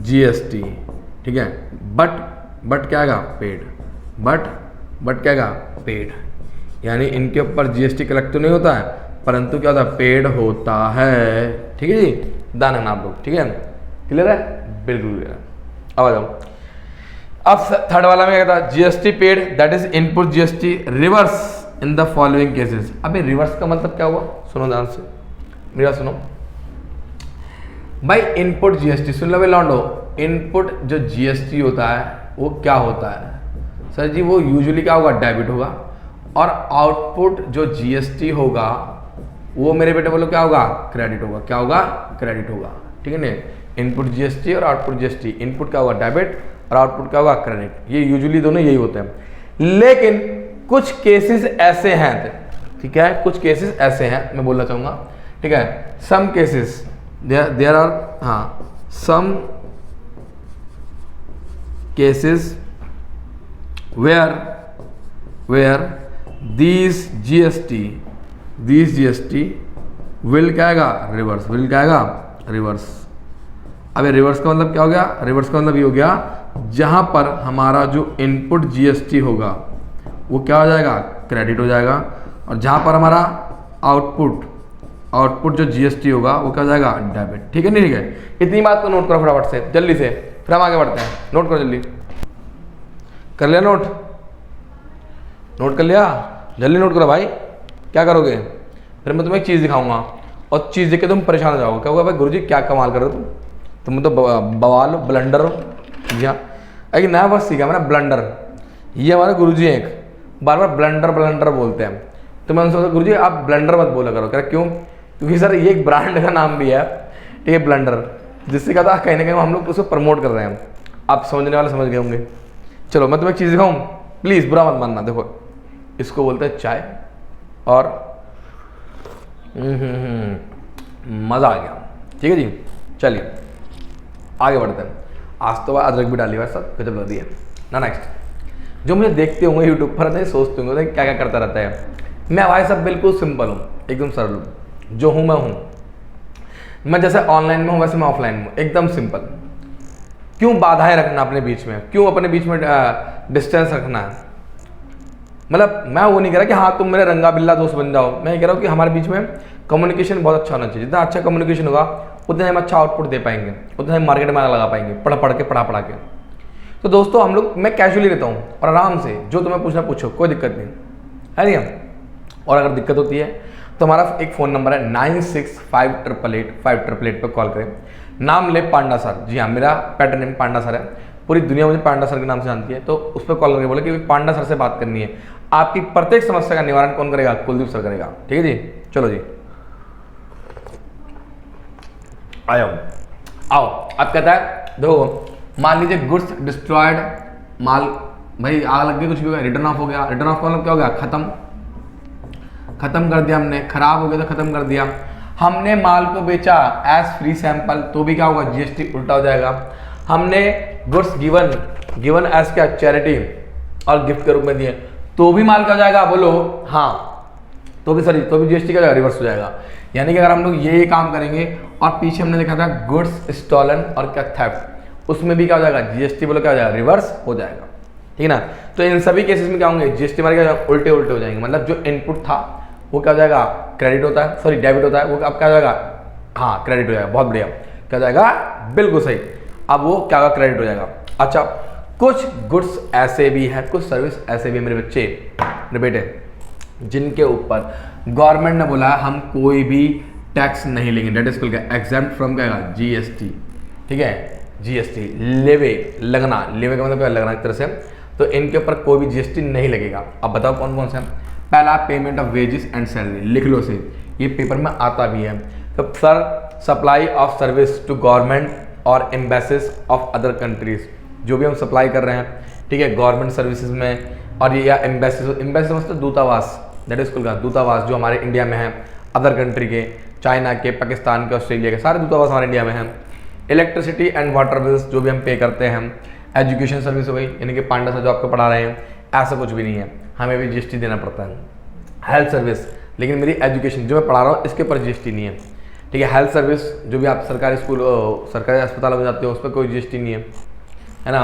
जीएसटी, ठीक है, बट क्या का पेड, बट क्या का पेड, यानी इनके ऊपर जीएसटी कलेक्ट तो नहीं होता है परंतु क्या होता है पेड होता है। ठीक है जी, ध्यान रखना आप लोग, ठीक है, क्लियर है, बिल्कुल क्लियर है। अब आ जाओ, अब थर्ड वाला में क्या था, GST paid that is input GST reverse in the following cases. अबे रिवर्स का मतलब क्या हुआ, सुनो ध्यान से, मेरा सुनो भाई। इनपुट जीएसटी सुन लो भाई लौंडो, इनपुट जो जीएसटी होता है वो क्या होता है सर जी, वो यूजुअली क्या होगा डेबिट होगा, और आउटपुट जो जीएसटी होगा वो मेरे बेटे बोलो क्या होगा क्रेडिट होगा, क्या होगा क्रेडिट होगा, ठीक है ना। इनपुट जीएसटी और आउटपुट जीएसटी, इनपुट क्या होगा डेबिट और आउटपुट क्या होगा क्रेडिट, ये यूजुअली दोनों यही होते हैं। लेकिन कुछ केसेस ऐसे हैं, ठीक है, कुछ केसेस ऐसे हैं मैं बोलना चाहूँगा, ठीक है, सम केसेस देयर आर, हाँ some cases where these GST will क्या आएगा रिवर्स, will क्या आएगा रिवर्स। अब रिवर्स का मतलब क्या हो गया, रिवर्स का मतलब ये हो गया जहां पर हमारा जो इनपुट जीएसटी होगा वो क्या हो जाएगा क्रेडिट हो जाएगा, और जहां पर हमारा आउटपुट जो जीएसटी होगा वो क्या हो जाएगा डेबिट। ठीक है नहीं, ठीक है, इतनी बात को नोट करो फटाफट से जल्दी से, फिर हम आगे बढ़ते हैं। नोट करो जल्दी, कर लिया नोट कर लिया, जल्दी नोट करो भाई। क्या करोगे, फिर मैं तुम्हें एक चीज़ दिखाऊंगा और चीज़ देख के तुम परेशान हो जाओगे, क्या होगा भाई गुरुजी क्या कमाल कर रहे हो तुम तो बवाल हो, ब्लंडर हो। जी हाँ, एक नया वर्ड सीखा मैंने ब्लंडर, ये हमारे गुरुजी एक बार बार ब्लंडर बोलते हैं, तो मैं उनसे बोलता गुरुजी आप ब्लंडर मत बोला करो। कह क्यों, क्योंकि सर ये एक ब्रांड का नाम भी है, ठीक है ब्लंडर, जिससे क्या था कहीं ना कहीं हम लोग उसको प्रमोट कर रहे हैं। आप समझने वाले समझ गए होंगे। चलो मैं तुम्हें एक चीज़ दिखाऊँ, प्लीज़ बुरा मत मानना। देखो इसको बोलते हैं चाय, और मज़ा आ गया, ठीक है जी। चलिए आगे बढ़ते हैं। आज तो अदरक भी डाली भाई सब गजब लग रही है ना। नेक्स्ट, जो मुझे देखते होंगे यूट्यूब पर नहीं सोचते होंगे क्या क्या करता रहता है, मैं भाई सब बिल्कुल सिंपल हूँ, एकदम सरल हूँ, जो हूँ मैं हूँ। मैं जैसे ऑनलाइन में हूँ वैसे मैं ऑफलाइन में हूँ, एकदम सिंपल। क्यों बाधाएं रखना अपने बीच में, क्यों अपने बीच में डिस्टेंस रखना है। मतलब मैं वो नहीं कह रहा कि हाँ तुम मेरे रंगा बिल्ला दोस्त बन जाओ, मैं ये कह रहा हूँ कि हमारे बीच में कम्युनिकेशन बहुत अच्छा होना चाहिए। जितना अच्छा कम्युनिकेशन होगा उतना हम अच्छा आउटपुट दे पाएंगे, उतना हम मार्केट में लगा पाएंगे, पढ़ा के। तो दोस्तों हम लोग, मैं कैजुअली रहता हूँ और आराम से जो तुम्हें पूछना पूछो, कोई दिक्कत नहीं है नहीं। और अगर दिक्कत होती है तो हमारा एक फ़ोन नंबर है 965888 पर कॉल करें। नाम ले पांडा सर, जी हाँ मेरा पैटर्न नेम पांडा सर है, पूरी दुनिया मुझे पांडा सर के नाम से जानती है। तो उस पर कॉल करके बोले कि पांडा सर से बात करनी है। आपकी प्रत्येक समस्या का निवारण कौन करेगा, कुलदीप सर करेगा। ठीक है जी, चलो जी आओ। अब कहता है देखो, मान लीजिए गुड्स डिस्ट्रॉयड, माल भाई आग लग गई, कुछ भी हो गया, रिटर्न ऑफ हो गया। रिटर्न ऑफ का मतलब क्या हो गया, खत्म कर दिया हमने, खराब हो गया तो खत्म कर दिया। हमने माल को बेचा एज फ्री सैंपल, तो भी क्या होगा जीएसटी उल्टा हो जाएगा। हमने गुड्स गिवन एज क्या चैरिटी और गिफ्ट के रूप में दिए, तो भी माल का हो जाएगा, बोलो हाँ, तो भी जीएसटी का जाएगा, रिवर्स हो जाएगा। यानी कि अगर हम लोग ये काम करेंगे, और पीछे हमने देखा था गुड्स स्टॉलन और क्या थेफ्ट, उसमें भी क्या हो जाएगा जीएसटी, बोलो क्या हो जाएगा रिवर्स हो जाएगा। ठीक है ना। तो इन सभी केसेस में क्या होंगे, जीएसटी हमारे क्या उल्टे हो जाएंगे। मतलब जो इनपुट था वो क्या हो जाएगा क्रेडिट होता है, सॉरी डेबिट होता है, वो अब क्या हो जाएगा, हाँ क्रेडिट हो जाएगा। बहुत बढ़िया, क्या हो जाएगा बिल्कुल सही। अब वो क्या होगा क्रेडिट हो जाएगा। अच्छा, कुछ गुड्स ऐसे भी हैं, कुछ सर्विस ऐसे भी हैं मेरे बच्चे, मेरे बेटे, जिनके ऊपर गवर्नमेंट ने बोला हम कोई भी टैक्स नहीं लेंगे। डेट इज क्या एग्जेम्प्ट फ्रॉम क्या जीएसटी। ठीक है, जीएसटी लेवे लगना, लेवे का मतलब क्या लगना एक तरह से, तो इनके ऊपर कोई भी जीएसटी नहीं लगेगा। अब बताओ कौन कौन से हैं। पहला payment of wages and salary, लिख लो से, ये पेपर में आता भी है। तो sir supply of service to government और एम्बेसीज ऑफ अदर कंट्रीज, जो भी हम सप्लाई कर रहे हैं, ठीक है, गवर्नमेंट सर्विसेज में, और ये या एम्बेसीज मतलब दूतावास, दैट इज का दूतावास जो हमारे इंडिया में है, अदर कंट्री के, चाइना के, पाकिस्तान के, ऑस्ट्रेलिया के, सारे दूतावास हमारे इंडिया में हैं। इलेक्ट्रिसिटी एंड वाटर बिल्स जो भी हम पे करते हैं। एजुकेशन सर्विस हो गई, यानी कि पांडा से जो आपको पढ़ा रहे हैं, ऐसा कुछ भी नहीं है, हमें भी जीएसटी देना पड़ता है। हेल्थ सर्विस, लेकिन मेरी एजुकेशन जो मैं पढ़ा रहा हूँ इसके ऊपर जीएसटी नहीं है, ठीक है। हेल्थ सर्विस जो भी आप सरकारी स्कूल, सरकारी अस्पतालों में जाते हो, उस पर कोई जीएसटी नहीं है ना।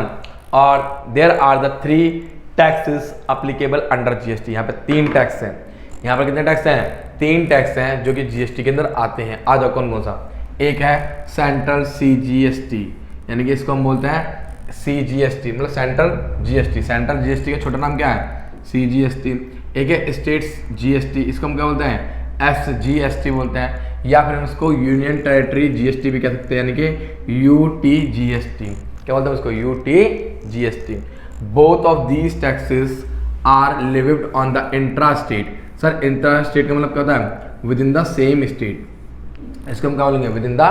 और there are the 3 taxes applicable under GST. यहाँ पे 3 टैक्स हैं। यहाँ पर कितने टैक्स हैं? 3 टैक्स हैं जो कि जीएसटी के अंदर आते हैं। आ जाओ कौन कौन सा? एक है सेंट्रल सीजीएसटी, यानी कि इसको हम बोलते हैं सीजीएसटी, मतलब सेंट्रल जीएसटी। सेंट्रल जीएसटी का छोटा नाम क्या है? सीजीएसटी। एक है स्टेट्स जीएसटी, इसको हम क्या बोलते हैं? एसजीएसटी बोलते हैं, या फिर हम इसको यूनियन टेरिटरी जीएसटी भी कह सकते हैं, यानी कि यूटीजीएसटी। क्या बोलते हैं उसको? UTGST. Both of these taxes are levied on the intra state. Sir intra state का मतलब क्या होता है? Within the same state. इसको हम क्या बोलेंगे? Within the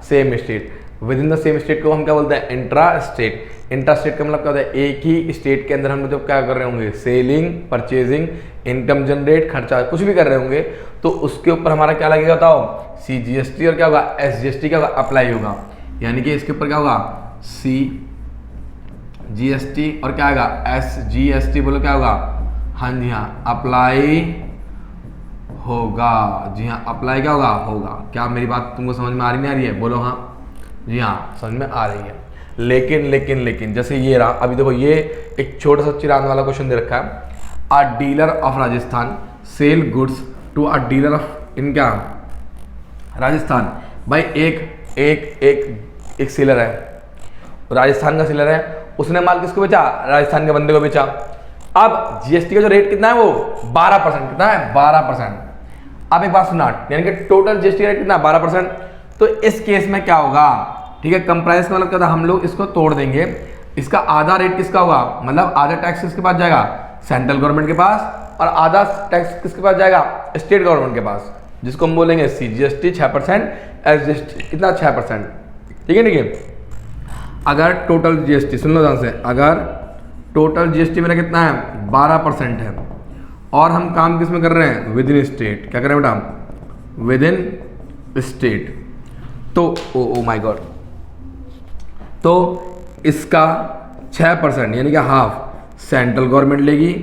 same state. Within the same state को हम क्या बोलते हैं? Intra state. इंट्रा स्टेट का मतलब क्या होता है? एक ही स्टेट के अंदर हम जब क्या कर रहे होंगे? सेलिंग, परचेजिंग, इनकम जनरेट, खर्चा कुछ भी कर रहे होंगे, तो उसके ऊपर हमारा क्या लगेगा बताओ? सीजीएसटी। और क्या होगा? एसजीएसटी क्या होगा? अप्लाई होगा। यानी कि इसके ऊपर क्या होगा? सीजीएसटी और क्या होगा? एसजीएसटी। बोलो क्या होगा? हाँ जी हाँ, अप्लाई होगा। जी हाँ, अप्लाई क्या होगा? होगा। क्या मेरी बात तुमको समझ में आ रही नहीं आ रही है? बोलो हाँ। जी हाँ, समझ में आ रही है। लेकिन जैसे ये रहा, अभी देखो ये एक छोटा सा चिरांद वाला क्वेश्चन दे रखा है। A dealer of Rajasthan sell goods to a dealer of in क्या? राजस्थान। भाई एक सेलर है, राजस्थान का सेलर है, उसने माल किसको बेचा? राजस्थान के बंदे को बेचा। अब जीएसटी का जो रेट कितना है? वो 12%। कितना है? 12%। अब एक बात सुना, यानी कि टोटल जीएसटी रेट कितना? 12%। तो इस केस में क्या होगा? ठीक है, कंप्राइज का मतलब क्या था? हम लोग इसको तोड़ देंगे। इसका आधा रेट किसका होगा? मतलब आधा टैक्स किसके पास जाएगा? सेंट्रल गवर्नमेंट के पास। और आधा टैक्स किसके पास जाएगा? स्टेट गवर्नमेंट के पास, जिसको हम बोलेंगे सीजीएसटी 6%, एसजीएसटी कितना? 6%। ठीक है, ठीक है। अगर टोटल जीएसटी, सुन लो ध्यान से, अगर टोटल जीएसटी मेरा कितना है? 12% है, और हम काम किस में कर रहे हैं? With in state. क्या कर रहे हैं बेटा? With in state. तो ओ माय गॉड, तो इसका 6% यानी कि हाफ सेंट्रल गवर्नमेंट लेगी,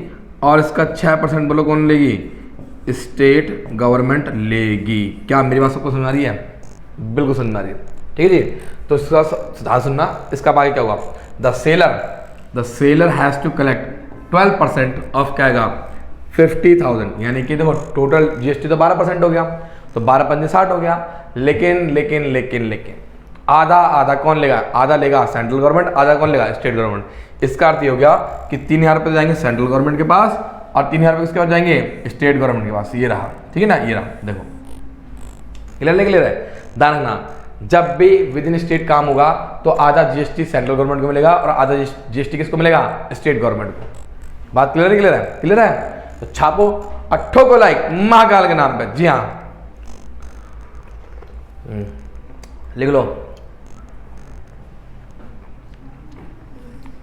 और इसका 6% बोलो कौन लेगी? स्टेट गवर्नमेंट लेगी। क्या मेरी बात सबको समझ आ रही है? बिल्कुल समझ आ रही है। ठीक है जी। तो इसका ध्यान सुनना, इसका आगे क्या होगा? The seller has to collect 12% of क्या आएगा? 50,000। यानी कि देखो टोटल जीएसटी तो 12% हो गया, तो 12 × 60 हो गया। लेकिन आधा कौन लेगा? आधा लेगा सेंट्रल गवर्नमेंट, आधा कौन लेगा? State government. इसका अर्थ ये हो गया कि 3,000 रुपये जाएंगे सेंट्रल गवर्नमेंट के पास, और 3,000 रुपये किसके पास जाएंगे? स्टेट गवर्नमेंट के पास। ये रहा, ठीक है ना? ये रहा, देखो क्लियर है। ध्यान रखना, जब भी विद इन स्टेट काम होगा तो आधा जीएसटी सेंट्रल गवर्नमेंट को मिलेगा और आधा जीएसटी किसको मिलेगा? स्टेट गवर्नमेंट को। बात क्लियर है? क्लियर है। तो छापो 8 को लाइक महाकाल के नाम पे। जी हाँ, लिख लो।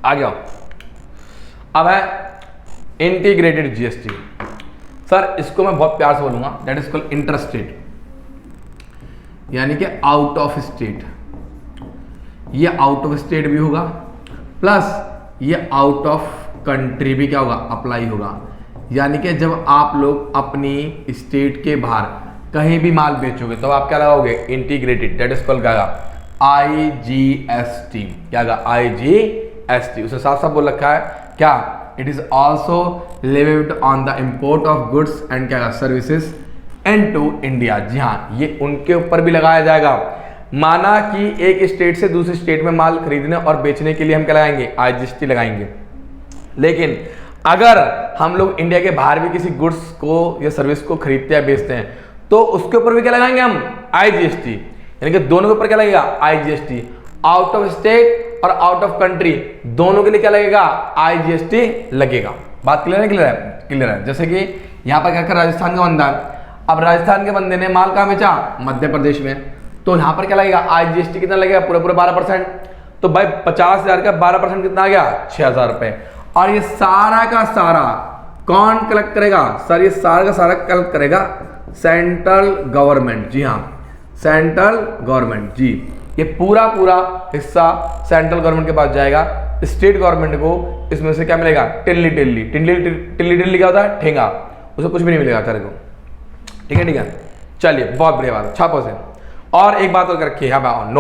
आ गया। अब है इंटीग्रेटेड जीएसटी। सर इसको मैं बहुत प्यार से बोलूंगा, that is called inter state, यानी कि आउट ऑफ स्टेट। ये आउट ऑफ स्टेट भी होगा, प्लस ये आउट ऑफ कंट्री भी क्या होगा? अप्लाई होगा। यानी कि जब आप लोग अपनी स्टेट के बाहर कहीं भी माल बेचोगे तो आप क्या लगाओगे? इंटीग्रेटेड, दैट इज कॉल्ड क्या? IGST। क्या होगा? IGST। उसे साफ साफ बोल रखा है क्या? It is also levied on the import of goods and क्या? Services into India. जी हाँ, ये उनके ऊपर भी लगाया जाएगा। माना कि एक स्टेट से दूसरी स्टेट में माल खरीदने और बेचने के लिए हम क्या लगाएंगे? IGST लगाएंगे। लेकिन अगर हम लोग इंडिया के बाहर भी किसी गुड्स को या सर्विस को खरीदते या बेचते हैं तो उसके ऊपर भी क्या लगाएंगे हम? IGST। यानी कि दोनों के ऊपर क्या लगेगा? IGST। आउट ऑफ स्टेट और आउट ऑफ कंट्री दोनों के लिए क्या लगेगा? IGST लगेगा। बात क्लियर है? क्लियर है। जैसे कि यहाँ पर क्या कर राजस्थान का बंदा है, अब राजस्थान के बंदे ने माल कहाँ बेचा? मध्य प्रदेश में, तो यहाँ पर क्या लगेगा? IGST कितना लगेगा? पूरा 12%। तो भाई 50,000 का 12% कितना आ गया? 6,000 रुपये। और ये सारा का सारा कौन कलेक्ट करेगा? सर ये सारा का सारा कलेक्ट करेगा सेंट्रल गवर्नमेंट। जी हाँ, सेंट्रल गवर्नमेंट जी, ये पूरा पूरा हिस्सा सेंट्रल गवर्नमेंट के पास जाएगा। स्टेट गवर्नमेंट को इसमें से क्या मिलेगा? टिल्ली टिल्ली टिल्ली टिल्ली टिल्ली क्या होता है? ठेंगा, उसे कुछ भी नहीं मिलेगा बेचारे को। ठीक है ठीक है, चलिए बहुत बढ़िया बात है, छापो से। और एक बात और रखिए यहाँ पे,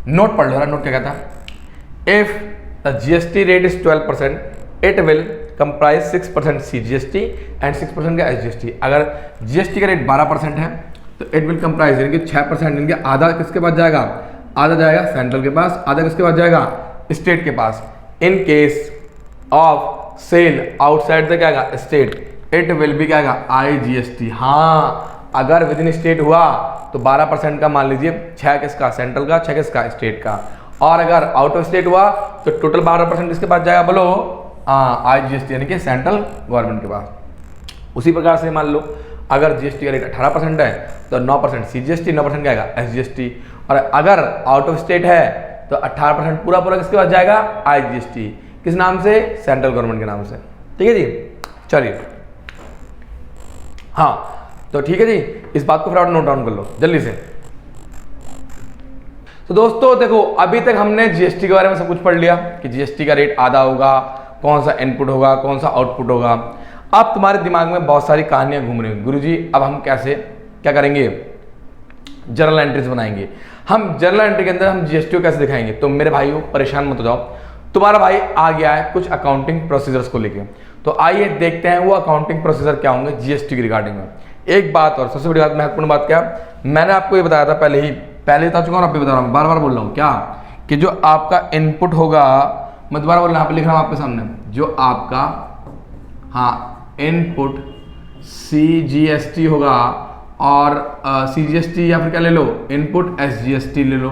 नोट पढ़ लो। नोट क्या कहता है? If the GST rate is 12%, it will comprise 6% CGST and 6% का SGST। अगर जीएसटी का रेट 12% है तो इट विल कंप्राइज यानी कि 6%, यानी कि आधा किसके पास जाएगा? आधा जाएगा सेंट्रल के पास, आधा किसके पास जाएगा? स्टेट के पास। In case of sale outside the क्या आएगा? स्टेट, इट विल भी क्या आएगा? IGST। हाँ, अगर विद इन स्टेट हुआ तो 12% का मान लीजिए, 6 किसका? सेंट्रल का, 6 किसका? स्टेट का। और अगर आउट ऑफ स्टेट हुआ तो टोटल 12% किसके पास जाएगा? बोलो, IGST यानी कि सेंट्रल गवर्नमेंट के पास। उसी प्रकार से मान लो अगर जीएसटी का रेट 18% है तो 9% CGST, 9% क्या आएगा? SGST। और अगर आउट ऑफ स्टेट है तो 18% पूरा पूरा किसके पास जाएगा? IGST। किस नाम से? सेंट्रल गवर्नमेंट के नाम से। ठीक है जी, चलिए। हाँ तो ठीक है जी, इस बात को फिर नोट डाउन कर लो जल्दी से। तो दोस्तों देखो, अभी तक हमने जीएसटी के बारे में सब कुछ पढ़ लिया कि जीएसटी का रेट आधा होगा, कौन सा इनपुट होगा, कौन सा आउटपुट होगा। अब तुम्हारे दिमाग में बहुत सारी कहानियां घूम रही हैं, गुरुजी अब हम कैसे क्या करेंगे? जर्नल एंट्रीज बनाएंगे। हम जर्नल एंट्री के अंदर हम जीएसटी को कैसे दिखाएंगे? तो मेरे भाइयों परेशान मत हो जाओ, तुम्हारा भाई आ गया है कुछ अकाउंटिंग प्रोसीजर्स को लेके। तो आइए देखते हैं वो अकाउंटिंग प्रोसीजर क्या होंगे जीएसटी की रिगार्डिंग में। एक बात और सबसे बड़ी बात, महत्वपूर्ण बात क्या, मैंने आपको ये बताया था पहले बता चुका हूँ, अब भी बता रहा हूँ, बार बार बोल रहा हूँ क्या, कि जो आपका इनपुट होगा, मैं दोबारा बोल रहा हूँ, यहाँ पे लिख रहा हूँ आपके सामने, जो आपका हाँ इनपुट CGST होगा और CGST या फिर क्या ले लो? इनपुट SGST ले लो।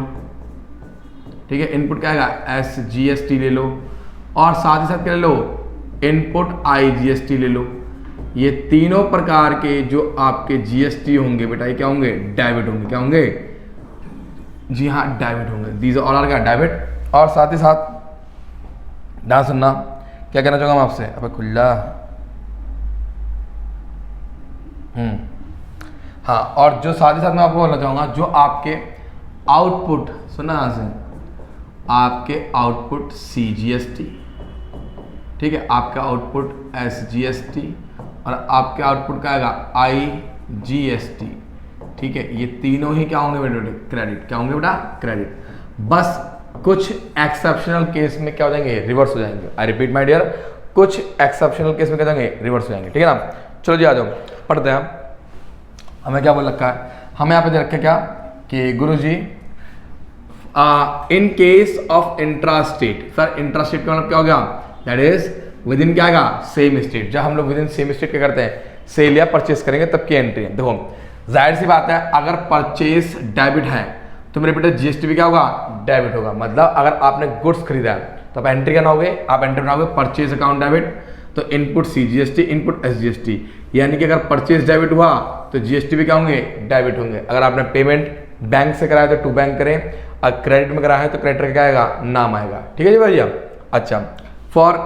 ठीक है, इनपुट क्या आएगा? SGST ले लो। और साथ ही साथ क्या ले लो? इनपुट IGST ले लो। ये तीनों प्रकार के जो आपके GST होंगे बेटा, ये क्या होंगे? डेबिट होंगे। क्या होंगे? जी हाँ, डेबिट होंगे। दीज ऑल आर क्या? डेबिट। और साथ ही साथ ध्यान सुनना, क्या कहना चाहूँगा मैं आपसे? अब खुल्ला हाँ, और जो साथ ही साथ मैं आपको बोलना चाहूँगा, जो आपके आउटपुट, सुना यहाँ से, आपके आउटपुट CGST, ठीक है, आपका आउटपुट SGST और आपके आउटपुट का आएगा IGST। ठीक है, ये तीनों ही क्या होंगे बेटे? क्रेडिट। क्या होंगे बेटा? क्रेडिट। बस कुछ एक्सेप्शनल केस में क्या हो जाएंगे? रिवर्स हो जाएंगे। आई रिपीट माय डियर, कुछ एक्सेप्शनल केस में क्या जाएंगे? रिवर्स हो जाएंगे। ठीक है ना, चलो जी आ जाओ पढ़ते हैं। हमें क्या बोल रखा है? हमें यहाँ पे दे रखा है क्या कि Guruji in case of intrastate. Sir intrastate का मतलब क्या हो गया? दैट इज विद इन क्या आएगा? Same state. जब हम लोग विद इन सेम स्टेट क्या करते हैं? सेल या परचेस करेंगे तब की एंट्री है। देखो जाहिर सी बात है, अगर परचेस डेबिट है तो मेरे बेटा जीएसटी भी क्या होगा? डेबिट होगा। मतलब अगर आपने गुड्स खरीदा है तो आप एंट्री क्या बनाओगे? आप एंट्री बनाओगे परचेज अकाउंट डेबिट, तो इनपुट CGST, इनपुट SGST। यानी कि अगर परचेज डेबिट हुआ तो जीएसटी भी क्या होंगे? डेबिट होंगे। अगर आपने पेमेंट बैंक से कराया तो टू बैंक करें, और क्रेडिट में कराया है तो क्रेडिटर का क्या आएगा? नाम आएगा। ठीक है जी भैया। अच्छा, फॉर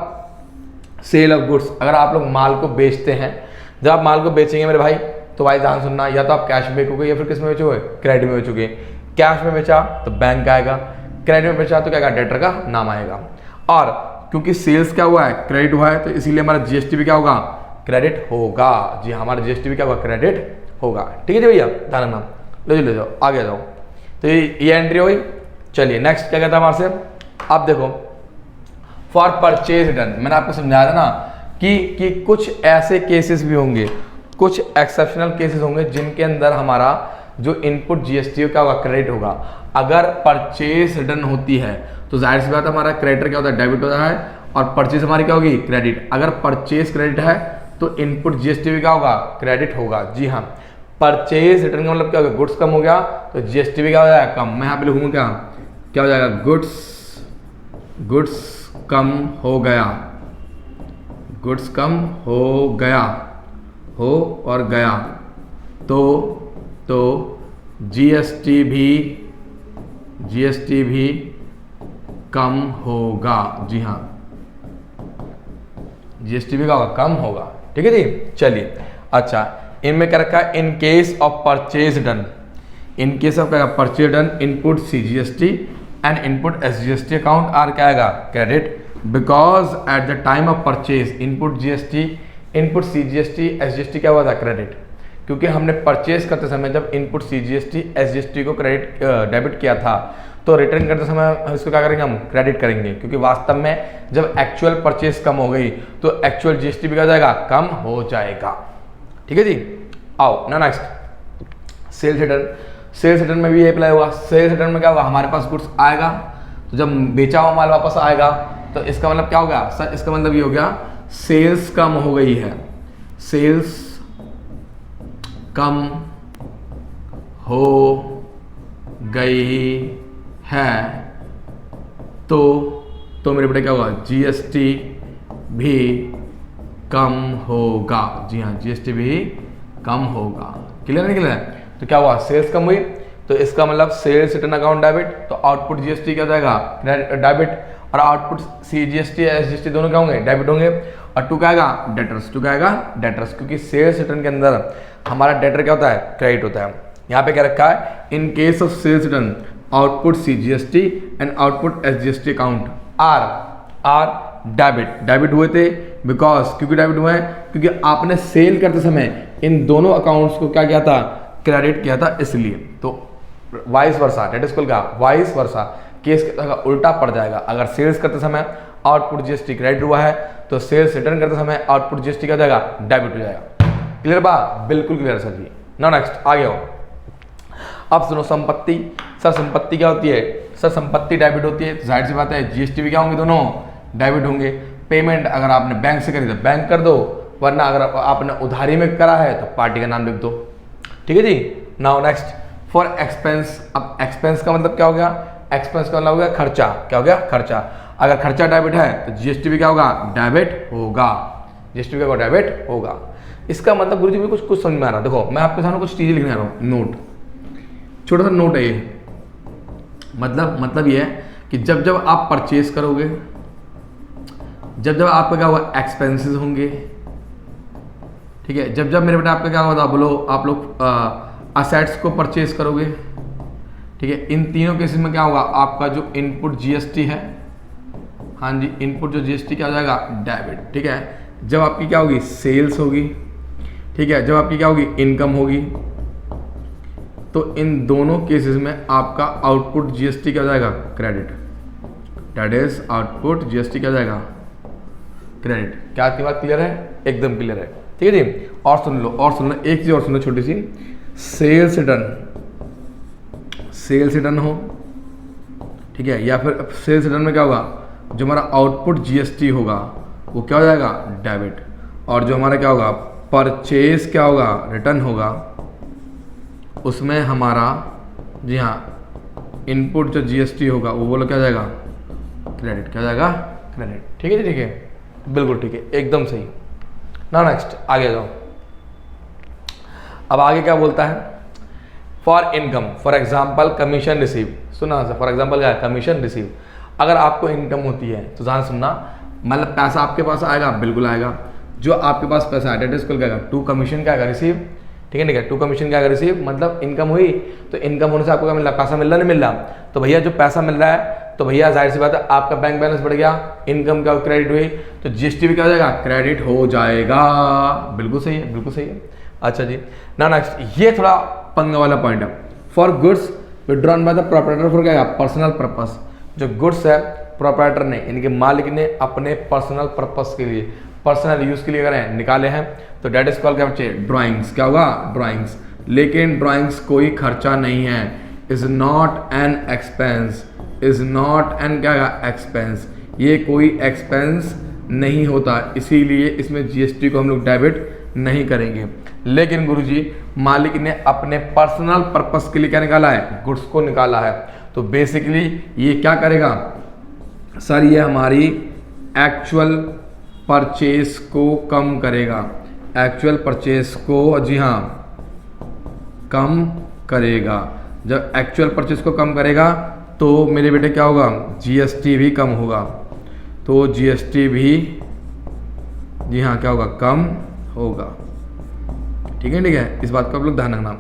सेल ऑफ गुड्स, अगर आप लोग माल को बेचते हैं, जब आप माल को बेचेंगे मेरे भाई, तो भाई ध्यान सुनना, या तो आप कैश में बेचोगे या फिर किस में बेचोगे? क्रेडिट में बेचोगे। कैश में बेचा तो बैंक का आएगा, क्रेडिट में बेचा तो क्या आएगा? डेटर का नाम आएगा। और क्योंकि सेल्स क्या हुआ है? क्रेडिट हुआ है, तो इसीलिए हमारा जीएसटी भी क्या होगा? क्रेडिट होगा। जी हमारा जीएसटी भी क्या होगा? क्रेडिट होगा। ठीक है जी भैया, ध्यान रखना। ले जाओ आगे जाओ। तो ये एंट्री हुई। चलिए नेक्स्ट क्या कहता है हमारे से? अब देखो फॉर परचेज रिटर्न, मैंने आपको समझाया था ना कि कुछ ऐसे केसेस भी होंगे, कुछ एक्सेप्शनल केसेस होंगे जिनके अंदर हमारा जो इनपुट जीएसटी क्या होगा? क्रेडिट होगा। अगर परचेज रिटर्न होती है तो जाहिर सी बात है हमारा क्रेडिटर क्या होता है? डेबिट होता है, और परचेज हमारी क्या होगी? क्रेडिट। अगर परचेज क्रेडिट है तो इनपुट जीएसटी भी क्या होगा? क्रेडिट होगा। जी हाँ, परचेज रिटर्न का मतलब क्या होगा? गुड्स कम हो गया तो जीएसटी भी क्या हो जाएगा? कम। मैं यहाँ पे लिखूंगा क्या हो जाएगा? गुड्स कम हो गया, गुड्स कम हो गया, हो और गया, तो जीएसटी भी कम होगा। जी हाँ, जीएसटी भी क्या होगा? कम होगा। ठीक है जी। चलिए अच्छा, इनमें क्या रखा है? In case of purchase done, in case of क्या purchase done input CGST and input SGST account are क्या आएगा credit, because at the time of purchase input GST input CGST SGST क्या हुआ था क्रेडिट, क्योंकि हमने परचेज करते समय जब इनपुट CGST SGST को क्रेडिट डेबिट किया था तो रिटर्न करते समय इसको क्या करेंगे हम क्रेडिट करेंगे, क्योंकि वास्तव में जब एक्चुअल परचेज कम हो गई तो एक्चुअल GST भी क्या हो जाएगा कम हो जाएगा। ठीक है जी, आओ ना next sales return. Sales return में भी ये अप्लाई हुआ। सेल्स रिटर्न में क्या होगा, हमारे पास गुड्स आएगा तो जब बेचा हुआ माल वापस आएगा तो इसका मतलब क्या हो गया सर, इसका मतलब ये हो गया सेल्स कम हो गई है, सेल्स कम हो गई है तो मेरे बेटे क्या होगा GST भी कम होगा। जी हाँ, GST भी कम होगा। क्लियर नहीं क्लियर? तो क्या हुआ, सेल्स कम हुई तो इसका मतलब सेल्स रिटर्न अकाउंट डेबिट, तो आउटपुट GST क्या जाएगा डेबिट, और आउटपुट CGST SGST दोनों क्या होंगे डेबिट होंगे, और टू क्या आएगा डेटर्स, टू क्या आएगा डेटर्स, क्योंकि सेल्स रिटर्न के अंदर हमारा डेटर क्या होता है क्रेडिट होता है। यहाँ पे क्या रखा है, in case of sales return output CGST and output SGST account are debit हुए थे, बिकॉज क्योंकि डेबिट हुए हैं क्योंकि आपने सेल करते समय इन दोनों अकाउंट्स को क्या किया था क्रेडिट किया था, इसलिए। तो vice versa, that is called क्या वाइस वर्सा, केस का उल्टा पड़ जाएगा। अगर सेल्स करते समय आउटपुट GST क्रेडिट हुआ है तो सेल्स रिटर्न करते समय आउटपुट GST क्या हो जाएगा डेबिट हो जाएगा। क्लियर बा, बिल्कुल क्लियर सर जी। नाउ नेक्स्ट आगे आओ। अब सुनो संपत्ति। सर संपत्ति क्या होती है, सर संपत्ति डेबिट होती है, तो जाहिर सी बात है GST भी क्या होंगे दोनों डेबिट होंगे। पेमेंट अगर आपने बैंक से करी तो बैंक कर दो, वरना अगर आपने उधारी में करा है तो पार्टी का नाम लिख दो। ठीक है जी। Now next for expense. अब एक्सपेंस का मतलब क्या हो गया, एक्सपेंस का मतलब हो गया खर्चा, क्या हो गया खर्चा। अगर खर्चा डेबिट है तो GST भी क्या होगा डेबिट होगा, GST भी क्या होगा डेबिट होगा। इसका मतलब गुरुजी भी कुछ समझ में आ रहा है। देखो मैं आपके सामने कुछ चीजें लिखने आ रहा हूँ, नोट, छोटा सा नोट है ये। मतलब ये है कि जब आप परचेज करोगे, जब आपका क्या होगा एक्सपेंसेस होंगे, ठीक है, जब मेरे बेटा आपका क्या होगा बोलो, आप लोग असेट्स को परचेज करोगे, ठीक है, इन तीनों केसेस में क्या होगा आपका जो इनपुट GST है, हाँ जी इनपुट जो GST क्या हो जाएगा डेबिट। ठीक है, जब आपकी क्या होगी सेल्स होगी, ठीक है, जब आपकी क्या होगी इनकम होगी, तो इन दोनों केसेस में आपका आउटपुट GST क्या हो जाएगा credit, that is output GST क्या हो जाएगा क्रेडिट। क्या आपकी बात क्लियर है, एकदम क्लियर है। ठीक है जी। और सुन लो एक चीज और सुन लो छोटी सी, सेल्स रिटर्न हो, ठीक है, या फिर सेल्स रिटर्न में क्या होगा जो हमारा आउटपुट GST होगा वो क्या हो जाएगा डेबिट, और जो हमारा क्या होगा परचेज क्या होगा रिटर्न होगा, उसमें हमारा जी हाँ इनपुट जो GST होगा वो बोलो क्या जाएगा क्रेडिट, क्या जाएगा क्रेडिट। ठीक है जी, ठीक है, बिल्कुल ठीक है, एकदम सही। ना नेक्स्ट आगे जाओ। अब आगे क्या बोलता है, for income, for example commission receive. सुना सर, फॉर एग्जाम्पल क्या है कमीशन रिसीव। अगर आपको इनकम होती है तो ध्यान सुनना, मतलब पैसा आपके पास आएगा, बिल्कुल आएगा। जो आपके पास पैसा है डेट इज कॉल्ड क्या है टू कमीशन क्या है रिसीव। ठीक है, ठीक है, टू कमीशन क्या है रिसीव, मतलब इनकम हुई तो इनकम होने से आपको क्या मिल रहा, पैसा मिल रहा नहीं मिल रहा, तो भैया जो पैसा मिल रहा है तो भैया जाहिर सी बात है आपका बैंक बैलेंस बढ़ गया, इनकम क्या क्रेडिट हुई, तो GST भी क्या हो जाएगा क्रेडिट हो जाएगा। बिल्कुल सही है, बिल्कुल सही है। अच्छा जी, ना नेक्स्ट ये थोड़ा पंगा वाला पॉइंट है। For goods withdrawn by the proprietor for क्या पर्सनल पर्पस। जो गुड्स है प्रोप्राइटर ने इनके मालिक ने अपने पर्सनल पर्पस के लिए, पर्सनल यूज के लिए करें निकाले हैं, तो डेट इज कॉल्ड क्या बच्चे ड्राइंग्स, क्या होगा ड्राइंग्स। लेकिन ड्राइंग्स कोई खर्चा नहीं है, is not an expense, is not an क्या एक्सपेंस, ये कोई एक्सपेंस नहीं होता, इसीलिए इसमें GST को हम लोग डेबिट नहीं करेंगे। लेकिन गुरुजी मालिक ने अपने पर्सनल पर्पस के लिए क्या निकाला है, गुड्स को निकाला है, तो बेसिकली ये क्या करेगा सर, ये हमारी एक्चुअल परचेस को कम करेगा, एक्चुअल परचेस को जी हाँ कम करेगा। जब एक्चुअल परचेस को कम करेगा तो मेरे बेटे क्या होगा GST भी कम होगा, तो GST भी जी हाँ क्या होगा कम होगा। ठीक है, ठीक है, इस बात को आप लोग ध्यान रखना।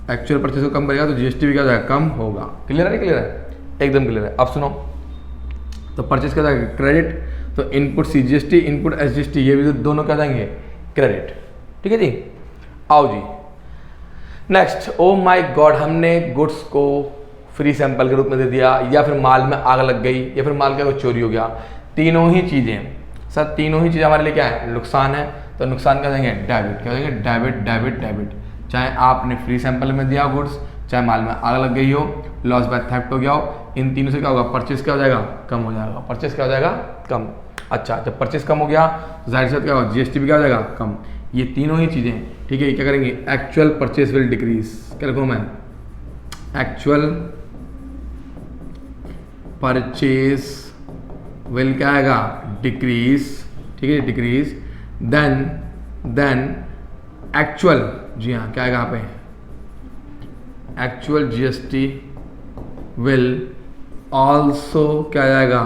एक्चुअल परचेज को कम करेगा तो जीएसटी भी क्या हो जाएगा, कम होगा। क्लियर है नहीं क्लियर है, एकदम क्लियर है। अब सुनो, तो परचेज क्या हो जाएगा क्रेडिट, तो इनपुट सीजीएसटी इनपुट एसजीएसटी ये भी दोनों क्या जाएंगे क्रेडिट। ठीक है जी, आओ जी नेक्स्ट। ओ माय गॉड, हमने गुड्स को फ्री सैंपल के रूप में दे दिया, या फिर माल में आग लग गई, या फिर माल का चोरी हो गया। तीनों ही चीज़ें सर, तीनों ही चीज़ें हमारे लिए क्या है, नुकसान है। तो नुकसान क्या देंगे, डेबिट। क्या देंगे, डेबिट डेबिट डेबिट। चाहे आपने फ्री सैंपल में दिया गुड्स, चाहे माल में आग लग गई हो, लॉस बाय थेफ्ट हो गया हो, इन तीनों से क्या होगा, परचेस क्या हो जाएगा, कम हो जाएगा। परचेस क्या हो जाएगा, कम। अच्छा, जब परचेस कम हो गया तो जाहिर सी क्या होगा, जीएसटी भी क्या हो जाएगा, कम। ये तीनों ही चीज़ें, ठीक है, क्या करेंगे, एक्चुअल परचेस विल डिक्रीज। क्या रखूँ मैं, एक्चुअल परचेस विल क्या आएगा, डिक्रीज। ठीक है, डिक्रीज। देन एक्चुअल, जी हाँ क्या आएगा यहाँ पे, एक्चुअल जीएसटी विल ऑल्सो क्या आएगा,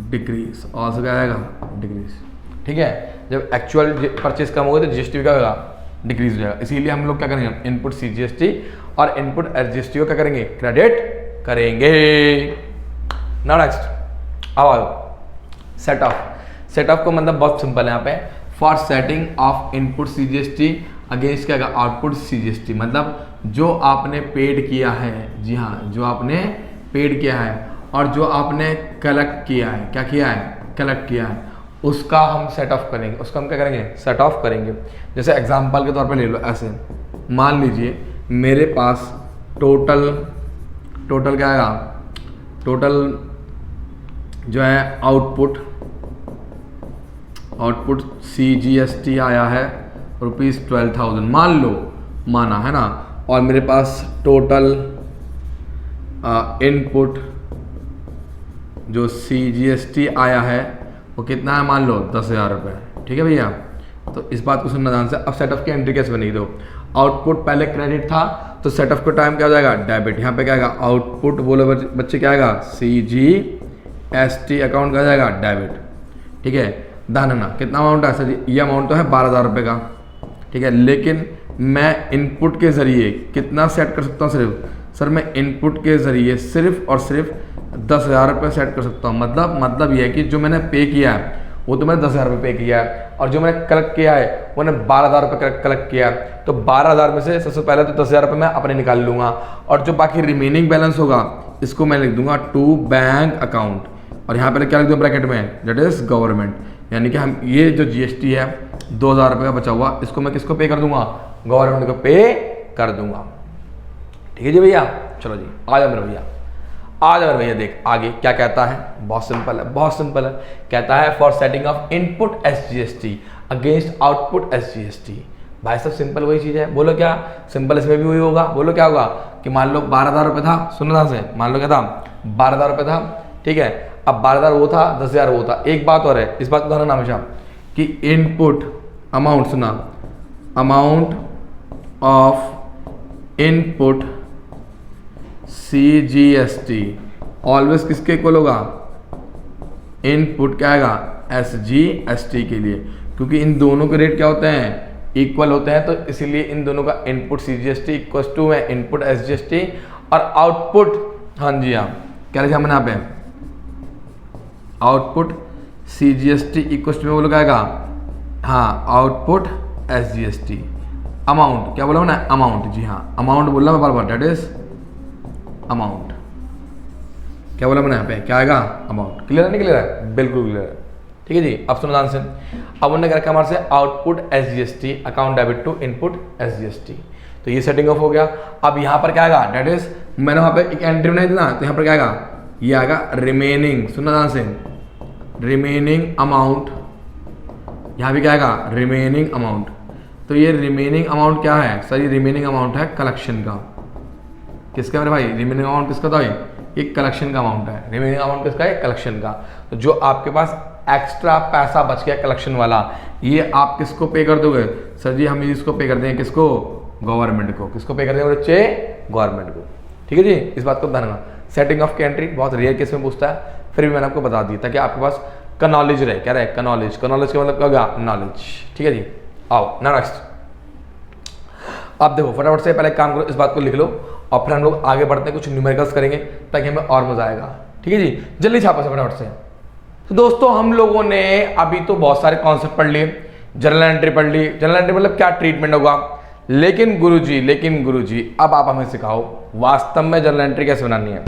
डिक्रीज। ऑल्सो क्या आएगा, डिक्रीज। ठीक है, जब एक्चुअल परचेज कम होगा तो जीएसटी भी क्या होगा, डिक्रीज हो जाएगा। इसीलिए हम लोग क्या करेंगे, इनपुट सीजीएसटी और इनपुट एसजीएसटी को क्या करेंगे, क्रेडिट करेंगे। नाउ नेक्स्ट, अब सेट ऑफ। सेट ऑफ को मतलब बहुत सिंपल है यहाँ पे, for setting of input CGST against क्या आउटपुट सीजीएसटी, मतलब जो आपने पेड किया है, जी हाँ जो आपने पेड किया है और जो आपने कलेक्ट किया है, क्या किया है, कलेक्ट किया है, उसका हम सेट ऑफ करेंगे। उसका हम क्या करेंगे, सेट ऑफ करेंगे। जैसे एग्जांपल के तौर पे ले लो, ऐसे मान लीजिए मेरे पास टोटल क्या आएगा, टोटल जो है आउटपुट सीजीएसटी आया है ₹12,000, मान लो, माना है ना, और मेरे पास टोटल इनपुट जो सीजीएसटी आया है वो कितना है, मान लो 10,000 रुपये। ठीक है भैया, तो इस बात को सुनना ध्यान से। अब सेट ऑफ की एंट्री कैसे बनेगी, दो आउटपुट पहले क्रेडिट था तो सेट ऑफ का टाइम क्या हो जाएगा, डेबिट। यहाँ पे क्या आएगा, आउटपुट बोलो बच्चे क्या आएगा, सीजीएसटी अकाउंट का जाएगा डेबिट। ठीक है, दाना कितना अमाउंट है सर, ये अमाउंट तो है 12,000 रुपये का। ठीक है, लेकिन मैं इनपुट के ज़रिए कितना सेट कर सकता हूँ, सिर्फ सर मैं इनपुट के ज़रिए सिर्फ और सिर्फ 10,000 रुपये सेट कर सकता हूँ। मतलब ये है कि जो मैंने पे किया है वो तो मैंने 10,000 रुपये पे किया है, और जो मैंने कलेक्ट किया है वो मैंने 12,000 रुपये कलेक्ट किया है। तो 12,000 में से सबसे पहले तो 10,000 रुपये मैं अपने निकाल लूँगा, और जो बाकी रिमेनिंग बैलेंस होगा इसको मैं लिख दूंगा टू बैंक अकाउंट, और यहाँ पर क्या लिख दूँ ब्रैकेट में, दैट इज गवर्नमेंट। यानी कि हम ये जो जीएसटी है 2,000 रुपये का बचा हुआ, इसको मैं किसको पे कर दूंगा, गवर्नमेंट को पे कर दूंगा। ठीक है जी भैया, चलो जी आ जाओ मेरे भैया, आ जाओ मेरे भैया। देख आगे क्या कहता है, बहुत सिंपल है, बहुत सिंपल है। कहता है for setting of input SGST against output SGST. भाई सब सिंपल वही चीज़ है, बोलो क्या सिंपल, इसमें भी वही होगा। बोलो क्या होगा कि मान लो 12,000 रुपये था, सुनो ध्यान से, मान लो क्या था 12,000 रुपये था। ठीक है, अब 12,000 वो था, 10,000 वो था। एक बात और है, इस बात को ध्यान रखना हमेशा कि इनपुट अमाउंट, सुना, amount of input CGST always किसके इक्वल होगा, इनपुट क्या आएगा, एसजीएसटी के लिए, क्योंकि इन दोनों के रेट क्या होते हैं, इक्वल होते हैं। तो इसीलिए इन दोनों का इनपुट सीजीएसटी इक्वल टू है इनपुट एसजीएसटी, और आउटपुट, हाँ जी हाँ क्या लिखा मैंने यहाँ पे, आउटपुट सीजीएसटी इक्वल टू में बोलो क्या आएगा, हाँ आउटपुट एसजीएसटी। अमाउंट क्या बोला मैंने, अमाउंट, जी हाँ अमाउंट बोलना मैं बार, दैट इज अमाउंट। क्या बोला मैंने यहाँ पे, क्या आएगा, अमाउंट। क्लियर है नहीं क्लियर है, बिल्कुल क्लियर है। ठीक है जी, अब सुनो ध्यान से। अब उन्होंने क्या रखा हमारे से, output SGST account debit to input SGST. तो ये सेटिंग ऑफ हो गया। अब यहाँ पर क्या आएगा, दैट इज मैंने वहाँ पे एक एंट्री बनाई थी ना, तो यहाँ पर क्या आएगा, ये आएगा रिमेनिंग, सुनो ध्यान से, रिमेनिंग अमाउंट। यहाँ भी क्या आएगा, रिमेनिंग अमाउंट। तो ये रिमेनिंग अमाउंट क्या है सर, ये रिमेनिंग अमाउंट है कलेक्शन का। किसका मेरे भाई, रिमेनिंग अमाउंट किसका था, ये कलेक्शन का अमाउंट है। रिमेनिंग अमाउंट किसका है, कलेक्शन का। तो जो आपके पास एक्स्ट्रा पैसा बच गया कलेक्शन वाला, ये आप किसको पे कर दोगे, सर जी हम इसको पे कर देंगे, किसको, गवर्नमेंट को। किसको पे कर देंगे बच्चे, गवर्नमेंट को। ठीक है जी, इस बात को ध्यान रखना। सेटिंग ऑफ की एंट्री बहुत रेयर केस में पूछता है, फिर भी मैंने आपको बता दी ताकि आपके पास का नॉलेज रहे। क्या रहे, का नॉलेज। का नॉलेज का मतलब क्या होगा, नॉलेज। ठीक है जी, आओ ना नेक्स्ट। अब देखो फटाफट से पहले काम करो, इस बात को लिख लो और फिर हम लोग आगे बढ़ते हैं, कुछ न्यूमेरिकल्स करेंगे ताकि हमें और मजा आएगा। ठीक है जी, जल्दी छापो से फटाफट से। तो दोस्तों हम लोगों ने अभी तो बहुत सारे कॉन्सेप्ट पढ़ लिए, जर्नल एंट्री पढ़ ली, जर्नल एंट्री मतलब क्या ट्रीटमेंट होगा, लेकिन गुरुजी अब आप हमें सिखाओ वास्तव में जर्नल एंट्री कैसे बनानी है।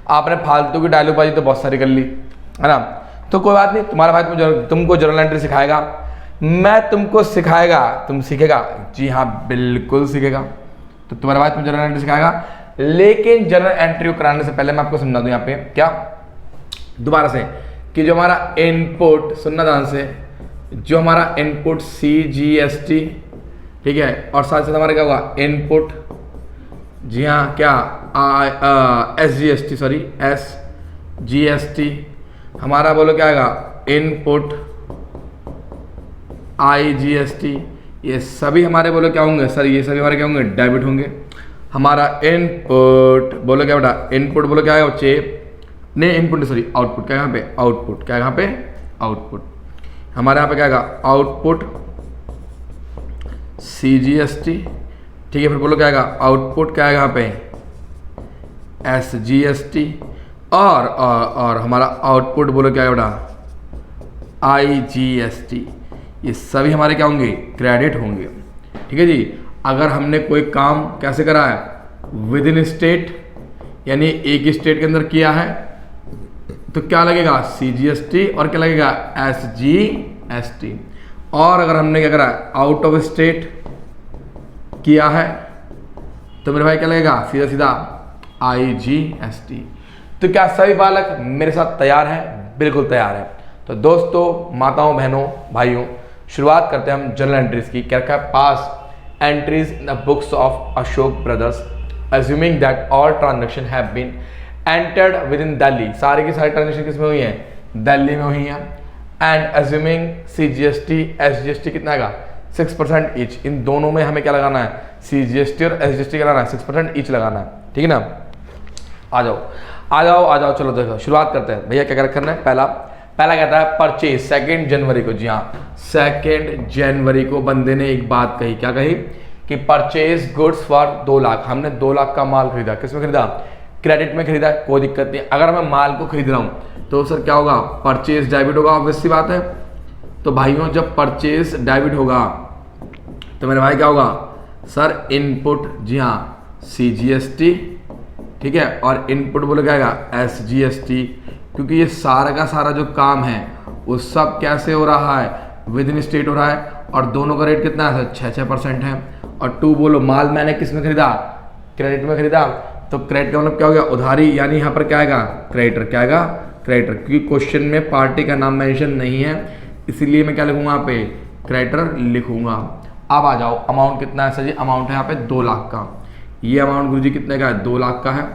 आपने फालतू की डायलॉगबाजी तो बहुत सारी कर ली है ना, तो कोई बात नहीं, तुम्हारा भाई तुमको जर्नल एंट्री सिखाएगा, मैं तुमको सिखाएगा, तुम सीखेगा, जी हाँ बिल्कुल सीखेगा। तो तुम्हारा भाई तुम जर्नल एंट्री सिखाएगा, लेकिन जर्नल एंट्री को कराने से पहले मैं आपको समझा दूं यहाँ पे क्या, दोबारा से, कि जो हमारा इनपुट, सुनना ध्यान से, जो हमारा इनपुट CGST, ठीक है, और साथ साथ हमारा क्या होगा इनपुट, जी हाँ क्या SGST, सॉरी SGST, हमारा बोलो क्या आएगा इनपुट IGST, ये सभी हमारे बोलो क्या होंगे सर, ये सभी हमारे क्या होंगे डेबिट होंगे। हमारा इनपुट बोलो क्या बेटा, इनपुट बोलो क्या है बच्चे, नहीं इनपुट सॉरी आउटपुट, क्या यहाँ पे आउटपुट, क्या यहाँ पे आउटपुट, हमारे यहाँ पे क्या आएगा आउटपुट CGST, ठीक है, फिर बोलो क्या आएगा आउटपुट क्या आएगा यहाँ पे SGST, और हमारा आउटपुट बोलो क्या है बेटा IGST, ये सभी हमारे क्या होंगे क्रेडिट होंगे। ठीक है जी, अगर हमने कोई काम कैसे करा है विद इन स्टेट, यानी एक ही स्टेट के अंदर किया है, तो क्या लगेगा CGST और क्या लगेगा SGST, और अगर हमने क्या करा आउट ऑफ स्टेट किया है तो मेरे भाई क्या लगेगा सीधा सीधा IGST। तो क्या सभी बालक मेरे साथ तैयार है? बिल्कुल तैयार है। तो दोस्तों, माताओं, बहनों, भाइयों, शुरुआत करते हैं हम जर्नल एंट्रीज की। क्या क्या pass entries in the books of Ashok brothers assuming that all transaction have been entered within Delhi, सारी की सारी ट्रांजेक्शन किस में हुई है दिल्ली में हुई है, एंड अज्यूमिंग CGST SGST कितना आएगा 6% ईच, इन दोनों में हमें क्या लगाना है CGST और SGST क्या लगाना है 6% ईच लगाना है। ठीक है ना, आ जाओ, चलो देखो शुरुआत करते हैं भैया। क्या करना है, पहला कहता है परचेज 2 जनवरी को, जी हाँ 2 जनवरी को बंदे ने एक बात कही, क्या कही कि परचेज गुड्स फॉर 2 लाख, हमने 2 लाख का माल खरीदा, किसमें खरीदा क्रेडिट में खरीदा, कोई दिक्कत नहीं। अगर मैं माल को खरीद रहा हूँ तो सर क्या होगा परचेज डेबिट होगा, ऑब्वियस सी बात है। तो भाइयों जब परचेज डेबिट होगा तो मेरे भाई क्या होगा सर इनपुट, जी हाँ CGST, ठीक है, और इनपुट बोलो क्या आएगा SGST, क्योंकि ये सारा का सारा जो काम है वो सब कैसे हो रहा है विद इन स्टेट हो रहा है, और दोनों का रेट कितना है 6% है। और 2 बोलो माल मैंने किस में खरीदा क्रेडिट में खरीदा, तो क्रेडिट का मतलब क्या हो गया उधारी, यानी यहाँ पर क्या आएगा क्रेडिटर, क्या आएगा क्रेडिटर, क्योंकि क्वेश्चन में पार्टी का नाम मेंशन नहीं है, इसलिए मैं क्या लिखूंगा यहाँ पे क्रेडिटर लिखूंगा। अब आ जाओ अमाउंट कितना है सर जी, अमाउंट है यहाँ पे 2 लाख का, ये अमाउंट गुरुजी कितने का है 2 लाख का है।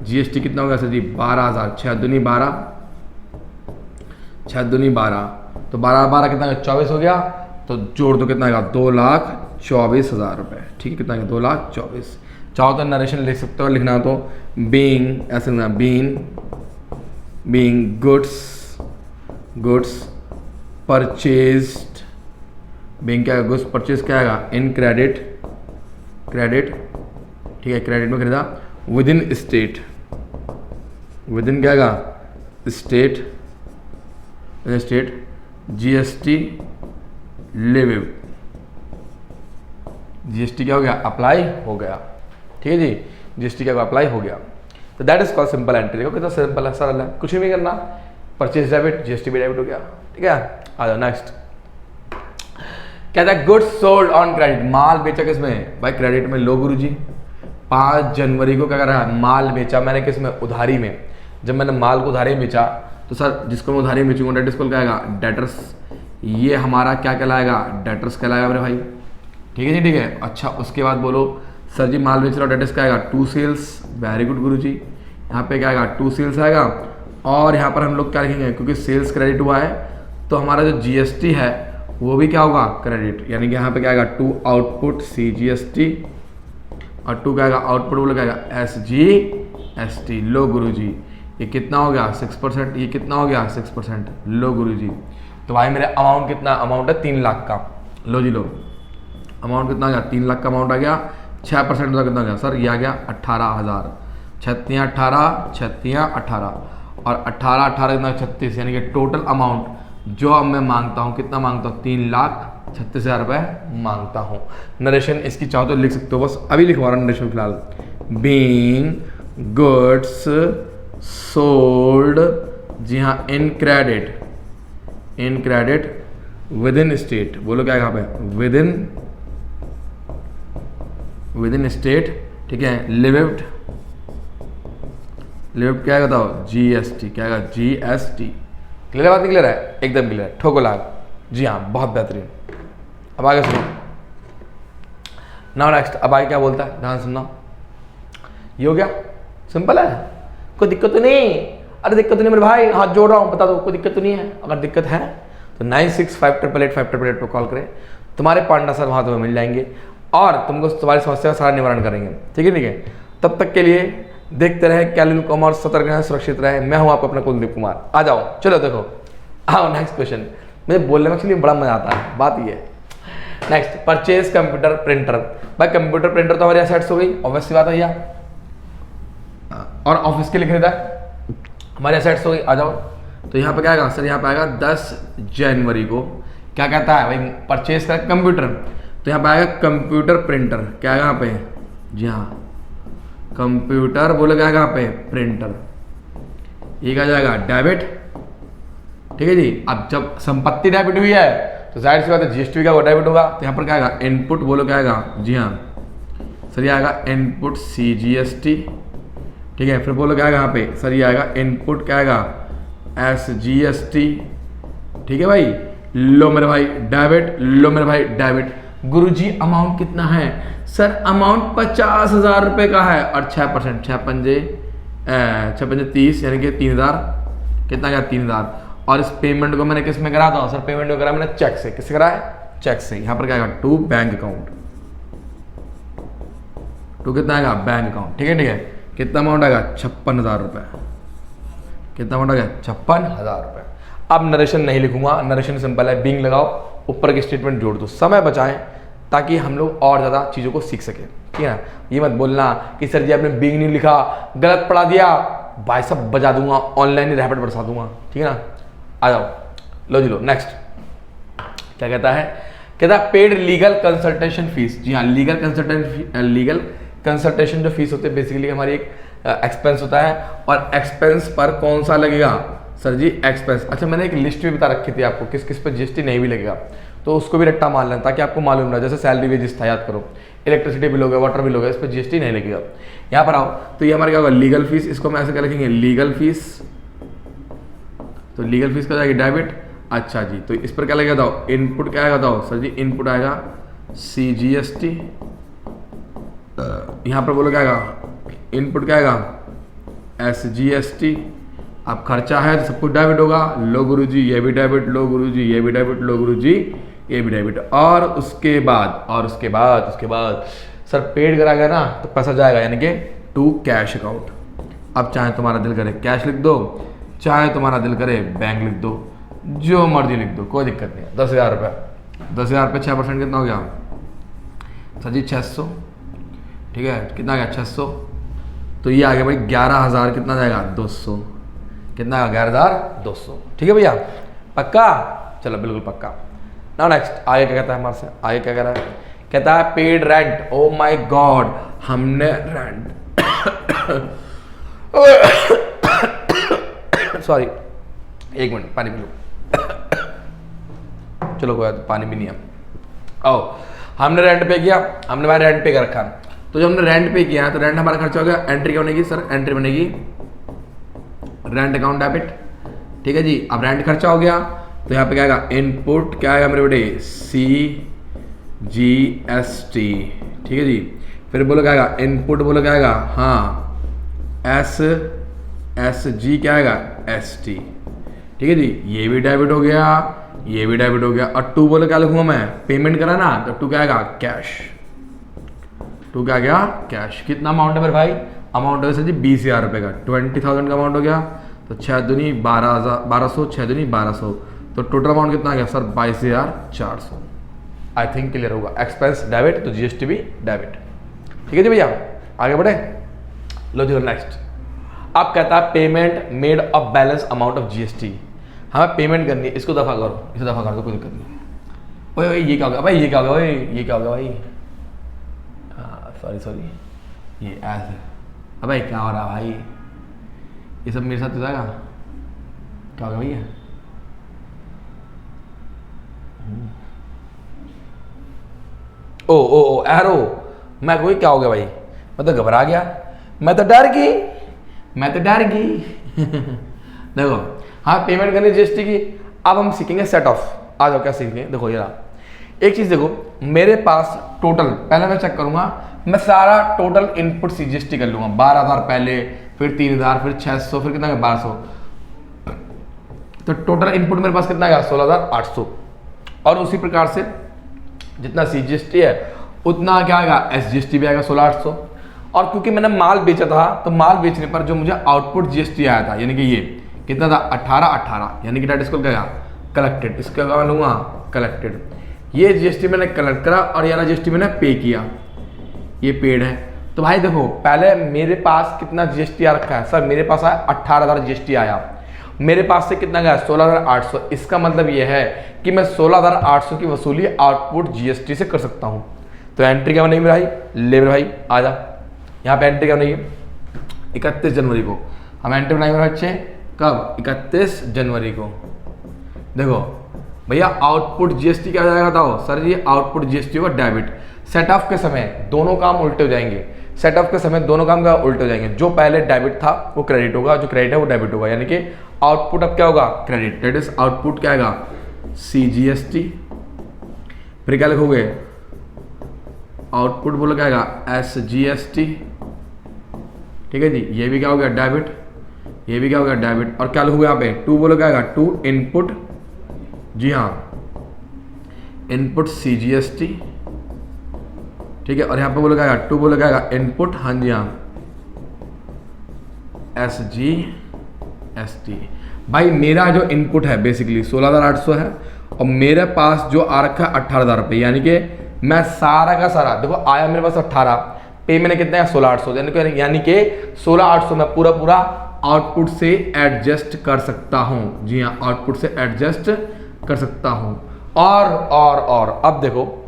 GST कितना हो गया सर जी 12,000, 6 दूनी 12, तो 12 कितना 24 हो गया, तो जोड़ दो कितना आएगा 2,24,000 रुपये। ठीक है, कितना 2,24,000। चाहो तो नरेशन लिख सकते हो, लिखना हो तो बीइंग ऐसे लिखना बीइंग गुड्स परचेज्ड, बीइंग क्या गुड्स परचेज क्या आएगा इन क्रेडिट, ठीक है क्रेडिट में खरीदा with in state, with in क्या आएगा स्टेट GST लेविव, GST क्या हो गया अप्लाई हो गया। ठीक है जी, GST क्या अप्लाई हो गया। तो that is called simple entry. देखो कितना सिंपल है, सरल है, कुछ भी करना, परचेज डेबिट GST भी डेबिट हो गया। ठीक है, आ जाओ नेक्स्ट। कहता है गुड्स सोल्ड ऑन क्रेडिट, माल बेचा किसमें भाई क्रेडिट में। लो गुरुजी 5 जनवरी को क्या कर रहा है माल बेचा मैंने किसमें उधारी में। जब मैंने माल को उधारी में बेचा तो सर जिसको मैं उधारी में बेचूंगा डेट इसको क्या आएगा डेटर्स, ये हमारा क्या कहलाएगा डेटर्स कहलाएगा मेरे भाई। ठीक है जी, ठीक है। अच्छा उसके बाद बोलो सर जी माल बेच रहा हूँ डेटर्स क्या आएगा 2 सेल्स, वेरी गुड गुरुजी। यहाँ पे क्या आएगा 2 सेल्स आएगा, और यहाँ पर हम लोग क्या लिखेंगे क्योंकि सेल्स क्रेडिट हुआ है तो हमारा जो GST है वो भी क्या होगा क्रेडिट, यानी कि यहाँ पे क्या आएगा 2 आउटपुट CGST और 2 क्या आएगा आउटपुट बोलो क्या आएगा SGST। लो गुरुजी ये कितना हो गया 6%, ये कितना हो गया 6%। लो गुरुजी, तो भाई मेरे अमाउंट कितना, अमाउंट है 3 लाख का। लो जी लो, अमाउंट कितना आ गया 3 लाख का अमाउंट आ गया। 6% कितना हो गया सर, ये आ गया 18,000, 18 18 और 18 कितना 36, यानी कि टोटल अमाउंट जो अब मैं मांगता हूँ कितना मांगता हूँ, 3,36,000 रुपये मांगता हूँ। नरेशन इसकी चाहो तो लिख सकते हो, बस अभी लिखवा रहा हूँ नरेशन फिलहाल। बीइंग गुड्स सोल्ड, जी हाँ, in credit with in state, बोलो क्या है यहाँ पे, विद इन स्टेट, ठीक है। लिव्ड क्या है बताओ, GST, क्या है GST। क्लियर बात नहीं क्लियर है, एकदम क्लियर है, ठोको लाल, जी हाँ, बहुत बेहतरीन। अब आगे सुनो, नाउ नेक्स्ट, अब आगे क्या बोलता है, ध्यान सुनना। ये हो गया, सिंपल है, कोई दिक्कत तो नहीं। अरे दिक्कत तो नहीं मेरे भाई, हाथ जोड़ रहा हूँ, बता दो कोई दिक्कत तो नहीं है। अगर दिक्कत है तो 965888 पर कॉल करें, तुम्हारे पांडा सर वहाँ तुम्हें मिल जाएंगे और तुमको तुम्हारी समस्या का सारा निवारण करेंगे, ठीक है। तब तक के लिए देखते रहे कैलिन कॉमर्स, सतर्क रहें, सुरक्षित रहे। मैं हूँ आपका अपना कुलदीप कुमार। आ जाओ, चलो देखो, आओ नेक्स्ट क्वेश्चन। मुझे बोलने में एक्चुअली बड़ा मजा आता है, बात ये है। Next, purchase computer printer. भाई कंप्यूटर प्रिंटर तो हमारी एसेट्स हो गई, ऑब्वियस सी बात है भैया, और ऑफिस के लिए खरीदा हमारे एसेट्स हो गई। आ जाओ, तो यहाँ पे क्या आएगा सर, यहाँ पे आएगा 10 जनवरी को, क्या कहता है भाई, परचेज का कंप्यूटर, तो यहाँ पे आएगा कंप्यूटर प्रिंटर, क्या आएगा यहाँ पे, जी हाँ, कंप्यूटर बोले क्या आएगा यहाँ पे, प्रिंटर, ये क्या जाएगा, डेबिट, ठीक है जी। अब जब संपत्ति डेबिट हुई है तो जाहिर सी बात है GST का वो डेबिट होगा, तो यहाँ पर क्या आएगा, इनपुट बोलो क्या आएगा, जी हाँ सर, ये आएगा इनपुट CGST, ठीक है। फिर बोलो क्या आएगा यहाँ पे सर, ये आएगा इनपुट क्या आएगा, SGST, ठीक है भाई। लो मेरे भाई डेबिट, लो मेरे भाई डेबिट। गुरुजी अमाउंट कितना है सर, अमाउंट 50,000 रुपये का है और 6%, 6 पंजे 30, यानी कि 3,000, कितना गया 3,000। और इस पेमेंट को मैंने किस में करा था सर, पेमेंट को करा मैंने चेक से, किससे करा है, चेक से। यहाँ पर क्या आएगा, टू बैंक अकाउंट, टू कितना आएगा, बैंक अकाउंट, ठीक है। कितना अमाउंट आएगा, 56,000 रुपये, कितना अमाउंट आ गया, 56,000 रुपये। अब नरेशन नहीं लिखूंगा, नरेशन सिंपल है, बीइंग लगाओ, ऊपर के स्टेटमेंट जोड़ दो, समय बचाएं ताकि हम लोग और ज़्यादा चीज़ों को सीख सकें, ठीक है। ये मत बोलना कि सर जी आपने बीइंग नहीं लिखा, गलत पढ़ा दिया, भाई सब बजा दूंगा, ऑनलाइन ही रैपिड बरसा दूंगा, ठीक है ना। आ जाओ, लो जी लो, नेक्स्ट क्या कहता है पेड लीगल कंसल्टेशन फीस। जी हाँ, लीगल कंसल्टेशन जो फीस होते हैं बेसिकली हमारी एक एक्सपेंस होता है, और एक्सपेंस पर कौन सा लगेगा सर जी, एक्सपेंस। अच्छा, मैंने एक लिस्ट भी बता रखी थी आपको किस किस पर GST नहीं भी लगेगा, तो उसको भी रट्टा मान लेना ताकि आपको मालूम रहे। जैसे सैलरी वेजेस था, याद करो, इलेक्ट्रिसिटी बिल हो गया, वाटर बिल हो गया, इस पर GST नहीं लगेगा। यहाँ पर आओ, तो ये हमारे क्या होगा, लीगल फीस, इसको हम ऐसे क्या लिखेंगे, लीगल फीस, तो लीगल फीस का जाएगी डेबिट। अच्छा जी, तो इस पर क्या लगेगा बताओ, इनपुट क्या आएगा बताओ सर जी, इनपुट आएगा CGST, यहाँ पर बोलो क्या आएगा, इनपुट क्या आएगा, SGST। अब खर्चा है तो सब कुछ डेबिट होगा, लो गुरुजी ये भी डेबिट, लो गुरुजी ये भी डेबिट, लो गुरुजी ये भी डेबिट। और उसके बाद सर पेड करा गया ना तो पैसा जाएगा, यानी कि टू कैश अकाउंट। अब चाहे तुम्हारा दिल करे कैश लिख दो, चाहे तुम्हारा दिल करे बैंक लिख दो, जो मर्जी लिख दो, कोई दिक्कत नहीं है। 10,000 रुपये, 10,000 रुपये 6% कितना हो गया सर जी, 600, ठीक है। कितना गया 600, तो ये आ गया भाई 11,000, कितना जाएगा 200, कितना आएगा 11,200, ठीक है भैया, पक्का, चलो बिल्कुल पक्का। नाउ नेक्स्ट, आगे क्या कहता है हमारे से, आगे क्या कह रहा है, कहता है paid rent. Oh my God, हमने रेंट सॉरी, एक मिनट पानी पी लो, चलो कोई पानी भी नहीं है। आओ, हमने रेंट पे किया, हमने भाई रेंट पे कर रखा, तो जब हमने रेंट पे किया तो रेंट हमारा खर्चा हो गया, एंट्री क्या बनेगी सर, एंट्री बनेगी रेंट अकाउंट डेबिट, ठीक है जी। अब रेंट खर्चा हो गया तो यहाँ पे क्या आएगा, इनपुट क्या आएगा मेरे बेटे, CGST, ठीक है जी। फिर बोलो क्या आएगा, इनपुट बोलो क्या आएगा, हाँ SG क्या आएगा, ST, ठीक है जी। ये भी डेबिट हो गया, ये भी डेबिट हो गया, और टू बोलो क्या लिखूंगा मैं, पेमेंट करा ना, तो टू क्या आएगा, कैश, टू क्या गया, कैश। कितना अमाउंट है मेरे भाई, अमाउंट है सर जी 20,000 रुपये का, 20,000 का अमाउंट हो गया, तो 6 दूनी 1200, 6 दूनी 1200, तो टोटल अमाउंट कितना आ गया सर, 22,400। आई थिंक क्लियर होगा, एक्सपेंस डेबिट तो GST भी डेबिट। ठीक है जी भैया, आगे बढ़े। लो जी नेक्स्ट, अब कहता है payment made of balance amount of GST. हमें पेमेंट करनी है, इसको दफा करो, इसे दफा कर दो, कोई दिक्कत नहीं। ओए ओए ये क्या हो गया भाई, ये क्या हो गया, ओए ये क्या हो गया भाई, सॉरी सॉरी, ये ऐसे, अबे क्या हो रहा भाई, ये सब मेरे साथ हो जाएगा, क्या हो गया भैया, ओ ओ ओ एरो, मैं कोई क्या हो गया भाई, मैं तो घबरा गया, मैं तो डर गई, मैं तो डर गई। देखो हाँ पेमेंट करनी जीएसटी की। अब हम सीखेंगे सेट ऑफ। आ जाओ क्या सीखेंगे, देखो ये रहा। एक चीज देखो, मेरे पास टोटल, पहले मैं चेक करूंगा, मैं सारा टोटल इनपुट जीएसटी कर लूंगा। 12,000 पहले, फिर 3,000, फिर 600, फिर कितना 1200, तो टोटल इनपुट मेरे पास कितना आएगा 16,800। और उसी प्रकार से जितना सीजीएसटी है उतना क्या आएगा एसजीएसटी भी आएगा 16,800। और क्योंकि मैंने माल बेचा था तो माल बेचने पर जो मुझे आउटपुट जीएसटी आया था, यानी कि ये कितना था 18,18, यानी कि डेट इसको क्या कलेक्टेड, इसका क्या लूंगा कलेक्टेड। ये जीएसटी मैंने कलेक्ट करा और यार जीएसटी मैंने पे किया, ये पेड है। तो भाई देखो पहले मेरे पास कितना जीएसटी आ रखा है सर, मेरे पास आया 18,000 जीएसटी आया, मेरे पास से कितना गया 16,800। इसका मतलब ये है कि मैं 16,800 की वसूली आउटपुट जीएसटी से कर सकता हूं। तो एंट्री क्या बनेगी भाई, ले भाई आ जा, यहाँ पे एंट्री क्या बनेगी 31 जनवरी को। हम एंट्री बनाएंगे बच्चे कब, 31 जनवरी को। देखो भैया आउटपुट जीएसटी क्या हो जाएगा बताओ सर, ये आउटपुट जीएसटी होगा डेबिट। सेट ऑफ के समय दोनों काम उल्टे हो जाएंगे, सेट ऑफ के समय दोनों काम क्या उल्टे हो जाएंगे, जो पहले डेबिट था वो क्रेडिट होगा, जो क्रेडिट है वो डेबिट होगा, यानी कि आउटपुट अब क्या होगा क्रेडिट, दैट इज आउटपुट क्या आएगा सीजीएसटी। फिर क्या लिखोगे आउटपुट बोलो क्या आएगा एसजीएसटी, ठीक है जी। ये भी क्या हो गया डेबिट, ये भी क्या हो गया डेबिट। और क्या लिखोगे यहाँ पे टू बोलो क्या आएगा टू इनपुट, जी हाँ इनपुट सीजीएसटी, ठीक है। और यहाँ पे बोलो क्या आएगा टू बोलो क्या आएगा इनपुट, हाँ जी हाँ एसजीएसटी। भाई मेरा जो इनपुट है बेसिकली 16,800 है और मेरे पास जो आ रखा है 18,000 रुपये, यानी कि मैं सारा का सारा देखो आया मेरे पास 18, पे मैंने कितना है 16,800, यानी कि 16,800 मैं पूरा पूरा आउटपुट से एडजस्ट कर सकता हूं। जी हाँ आउटपुट से एडजस्ट कर सकता हूं। और अब देखो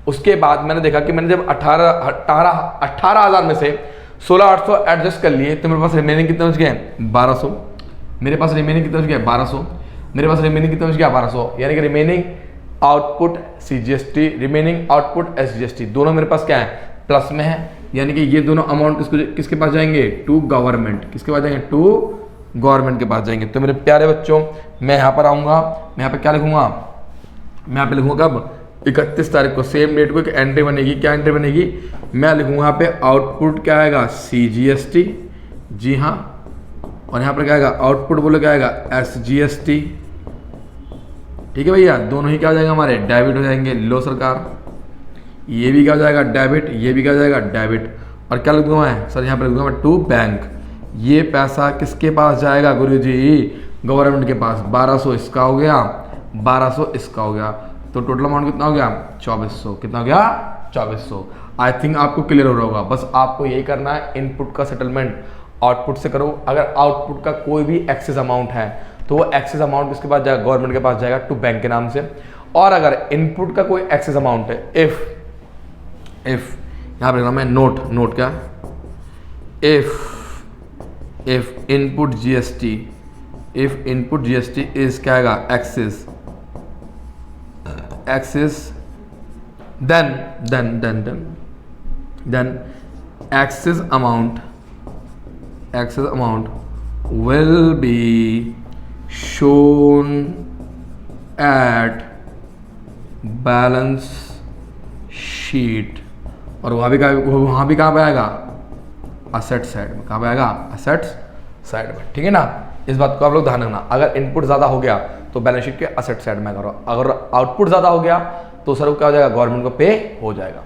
उसके बाद मैंने देखा कि मैंने जब 18,000 में से 16,800 एडजस्ट कर लिए तो मेरे पास रिमेनिंग कितने बच गए 1200, मेरे पास रिमेनिंग कितने बच गया 1200, मेरे पास रिमेनिंग कितने बच गया 1200, यानी कि remaining output CGST, remaining output SGST दोनों मेरे पास क्या है प्लस में है। यानी कि ये दोनों अमाउंट किसके पास जाएंगे टू गवर्नमेंट, किसके पास जाएंगे टू गवर्नमेंट के पास जाएंगे। तो मेरे प्यारे बच्चों मैं यहाँ पर आऊँगा, मैं यहाँ पे क्या लिखूंगा, मैं यहाँ पे लिखूंगा कब 31 तारीख को, सेम डेट को एक एंट्री बनेगी। क्या एंट्री बनेगी, मैं लिखूंगा यहाँ पे आउटपुट क्या आएगा सीजीएसटी, जी हाँ। और यहाँ पर क्या आएगा आउटपुट बोलो क्या आएगा एसजीएसटी, ठीक है भैया। दोनों ही क्या हो जाएंगे हमारे डेबिट हो जाएंगे। लो सरकार ये भी क्या हो जाएगा डेबिट, ये भी क्या हो जाएगा डेबिट। और क्या लिख दूंगा मैं सर, यहाँ पर लिख दूंगा मैं टू बैंक। ये पैसा किसके पास जाएगा गुरुजी, गवर्नमेंट के पास। 1200 इसका हो गया, 1200 इसका हो गया, तो टोटल अमाउंट कितना हो गया 2400। कितना हो गया 2400। आई थिंक आपको क्लियर हो रहा होगा। बस आपको यही करना है, इनपुट का सेटलमेंट आउटपुट से करो। अगर आउटपुट का कोई भी एक्सेस अमाउंट है तो वो एक्सेस अमाउंट किसके पास जाएगा गवर्नमेंट के पास जाएगा टू बैंक के नाम से। और अगर इनपुट का कोई एक्सेस अमाउंट है इफ यहाँ पर लिखना मैं नोट क्या इफ इनपुट जीएसटी इज क्या आएगा access then excess amount will be shown at balance sheet। और वहाँ भी कहाँ पे आएगा असेट साइड में। कहाँ पे आएगा असेट्स साइड में, ठीक है ना। इस बात को आप लोग ध्यान रखना। अगर इनपुट ज़्यादा हो गया तो बैलेंस शीट के असेट साइड में करो, अगर आउटपुट ज़्यादा हो गया तो सर क्या हो जाएगा गवर्नमेंट को पे हो जाएगा।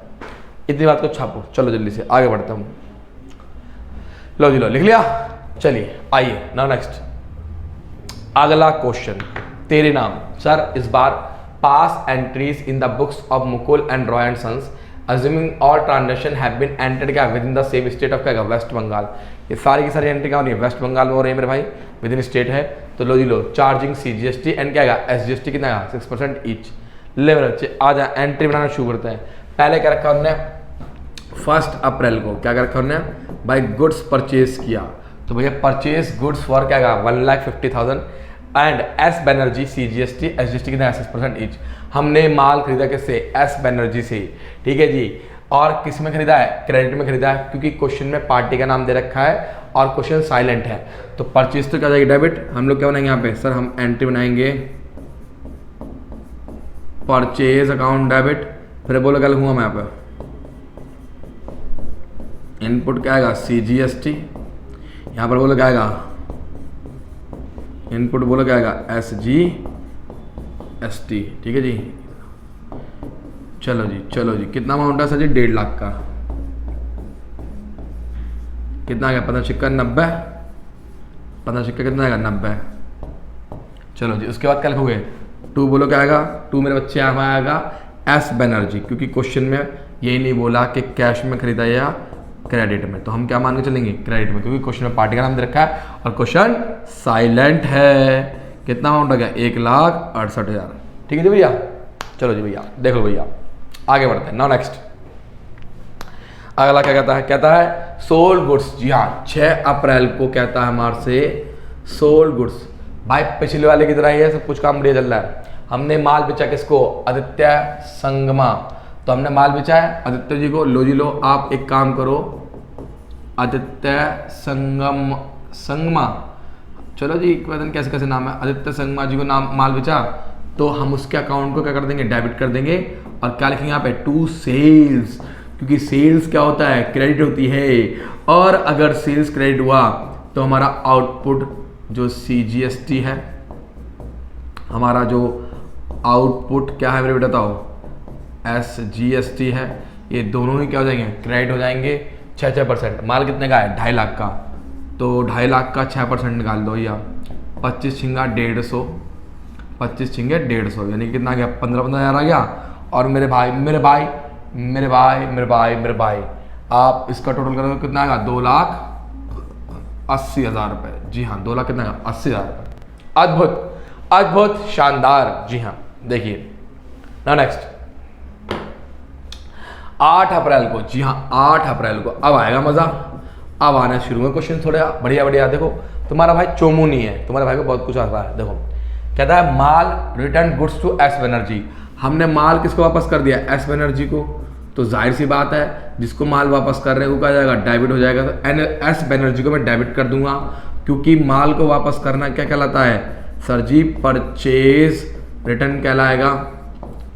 इतनी बात को छापो, चलो जल्दी से आगे बढ़ते हूँ। लो जी लो लिख लिया, चलिए आइए ना नेक्स्ट अगला क्वेश्चन। तेरे नाम सर, इस बार pass entries in the books of Mukul and Roy and sons assuming all transaction have been entered क्या within the same state of क्या वेस्ट बंगाल। ये सारी की सारी एंट्री क्या हो रही है वेस्ट बंगाल में हो रही है मेरे भाई, विद इन स्टेट है। तो लो जी लो, चार्जिंग CGST एंड क्या आएगा SGST कितना आएगा 6% ईच। ले मेरे बच्चे आ जाए एंट्री बनाना शुरू करते हैं। पहले क्या रखा हमने 1 अप्रैल को, क्या रखा हमने भाई गुड्स परचेज किया, तो भैया परचेज गुड्स फॉर क्या आएगा 1,50,000 and S Banerjee CGST SGST कितना है 6% ईच। हमने माल खरीदा किससे एस बैनर्जी से, ठीक है जी। और किस में खरीदा है क्रेडिट में खरीदा है, क्योंकि क्वेश्चन में पार्टी का नाम दे रखा है और क्वेश्चन साइलेंट है। तो परचेज तो क्या जाएगी डेबिट। हम लोग क्या बनाएंगे यहाँ पे सर, हम एंट्री बनाएंगे परचेज अकाउंट डेबिट। फिर बोलो क्या लिखूंगा मैं यहाँ पे, इनपुट क्या आएगा CGST, यहाँ पर बोलो क्या आएगा इनपुट बोलो क्या आएगा SGST, ठीक है जी। चलो जी कितना अमाउंट है सर जी 1.5 लाख का, कितना आ गया 15 सिक्का 90, 15 सिक्का कितना आएगा 90। चलो जी उसके बाद क्या लिखोगे 2 बोलो क्या आएगा 2 मेरे बच्चे यहाँ आएगा एस बैनर्जी, क्योंकि क्वेश्चन में यही नहीं बोला कि कैश में खरीदा या क्रेडिट में, तो हम क्या मान के चलेंगे क्रेडिट में, क्योंकि क्वेश्चन में पार्टी का नाम दे रखा है और क्वेश्चन साइलेंट है। कितना अमाउंट हो गया 1,68,000, ठीक है जी भैया। चलो जी भैया देख लो भैया आगे बढ़ते हैं। नाउ नेक्स्ट अगला क्या कहता है सोल्ड गुड्स। जी हाँ 6 अप्रैल को कहता है हमारे से सोल्ड गुड्स। भाई पिछले वाले की तरह ही है, सब कुछ काम बढ़िया चल रहा है। हमने माल बेचा किसको आदित्य संगमा, तो हमने माल बेचा है आदित्य जी को। लो जी लो आप एक काम करो आदित्य संगमा, चलो जी कैसे नाम है आदित्य संगमा जी को नाम माल बेचा, तो हम उसके अकाउंट को क्या कर देंगे डेबिट कर देंगे। और क्या लिखेंगे यहाँ पे टू सेल्स, क्योंकि सेल्स क्या होता है क्रेडिट होती है, और अगर सेल्स क्रेडिट हुआ तो हमारा आउटपुट जो CGST है, हमारा जो आउटपुट क्या है मेरे बेटा बताओ SGST है, ये दोनों ही क्या हो जाएंगे क्रेडिट हो जाएंगे 6%। माल कितने का है 2.5 लाख का, तो 2.5 लाख का 6% निकाल दो या 25 छिंगा 150, 25 छिंगे 150, यानी कितना आ गया 15,000 आ गया। और मेरे भाई आप इसका टोटल करोगे कितना आएगा 2,80,000 रुपये। जी हाँ 2 लाख कितना आएगा 80,000 रुपये। अद्भुत शानदार। जी हाँ देखिए ना नेक्स्ट 8 अप्रैल को, जी हाँ 8 अप्रैल को अब आएगा मजा, अब आना शुरू में क्वेश्चन थोड़े बढ़िया। देखो तुम्हारा भाई चोमू नहीं है, तुम्हारे भाई को बहुत कुछ आता है। देखो कहता है माल return goods to S Banerjee. हमने माल किसको वापस कर दिया एस बैनर्जी को, तो जाहिर सी बात है जिसको माल वापस कर रहे हैं वो क्या जाएगा डेबिट हो जाएगा। तो एस बैनर्जी को मैं डेबिट कर दूंगा, क्योंकि माल को वापस करना क्या कहलाता है सर जी परचेज रिटर्न कहलाएगा।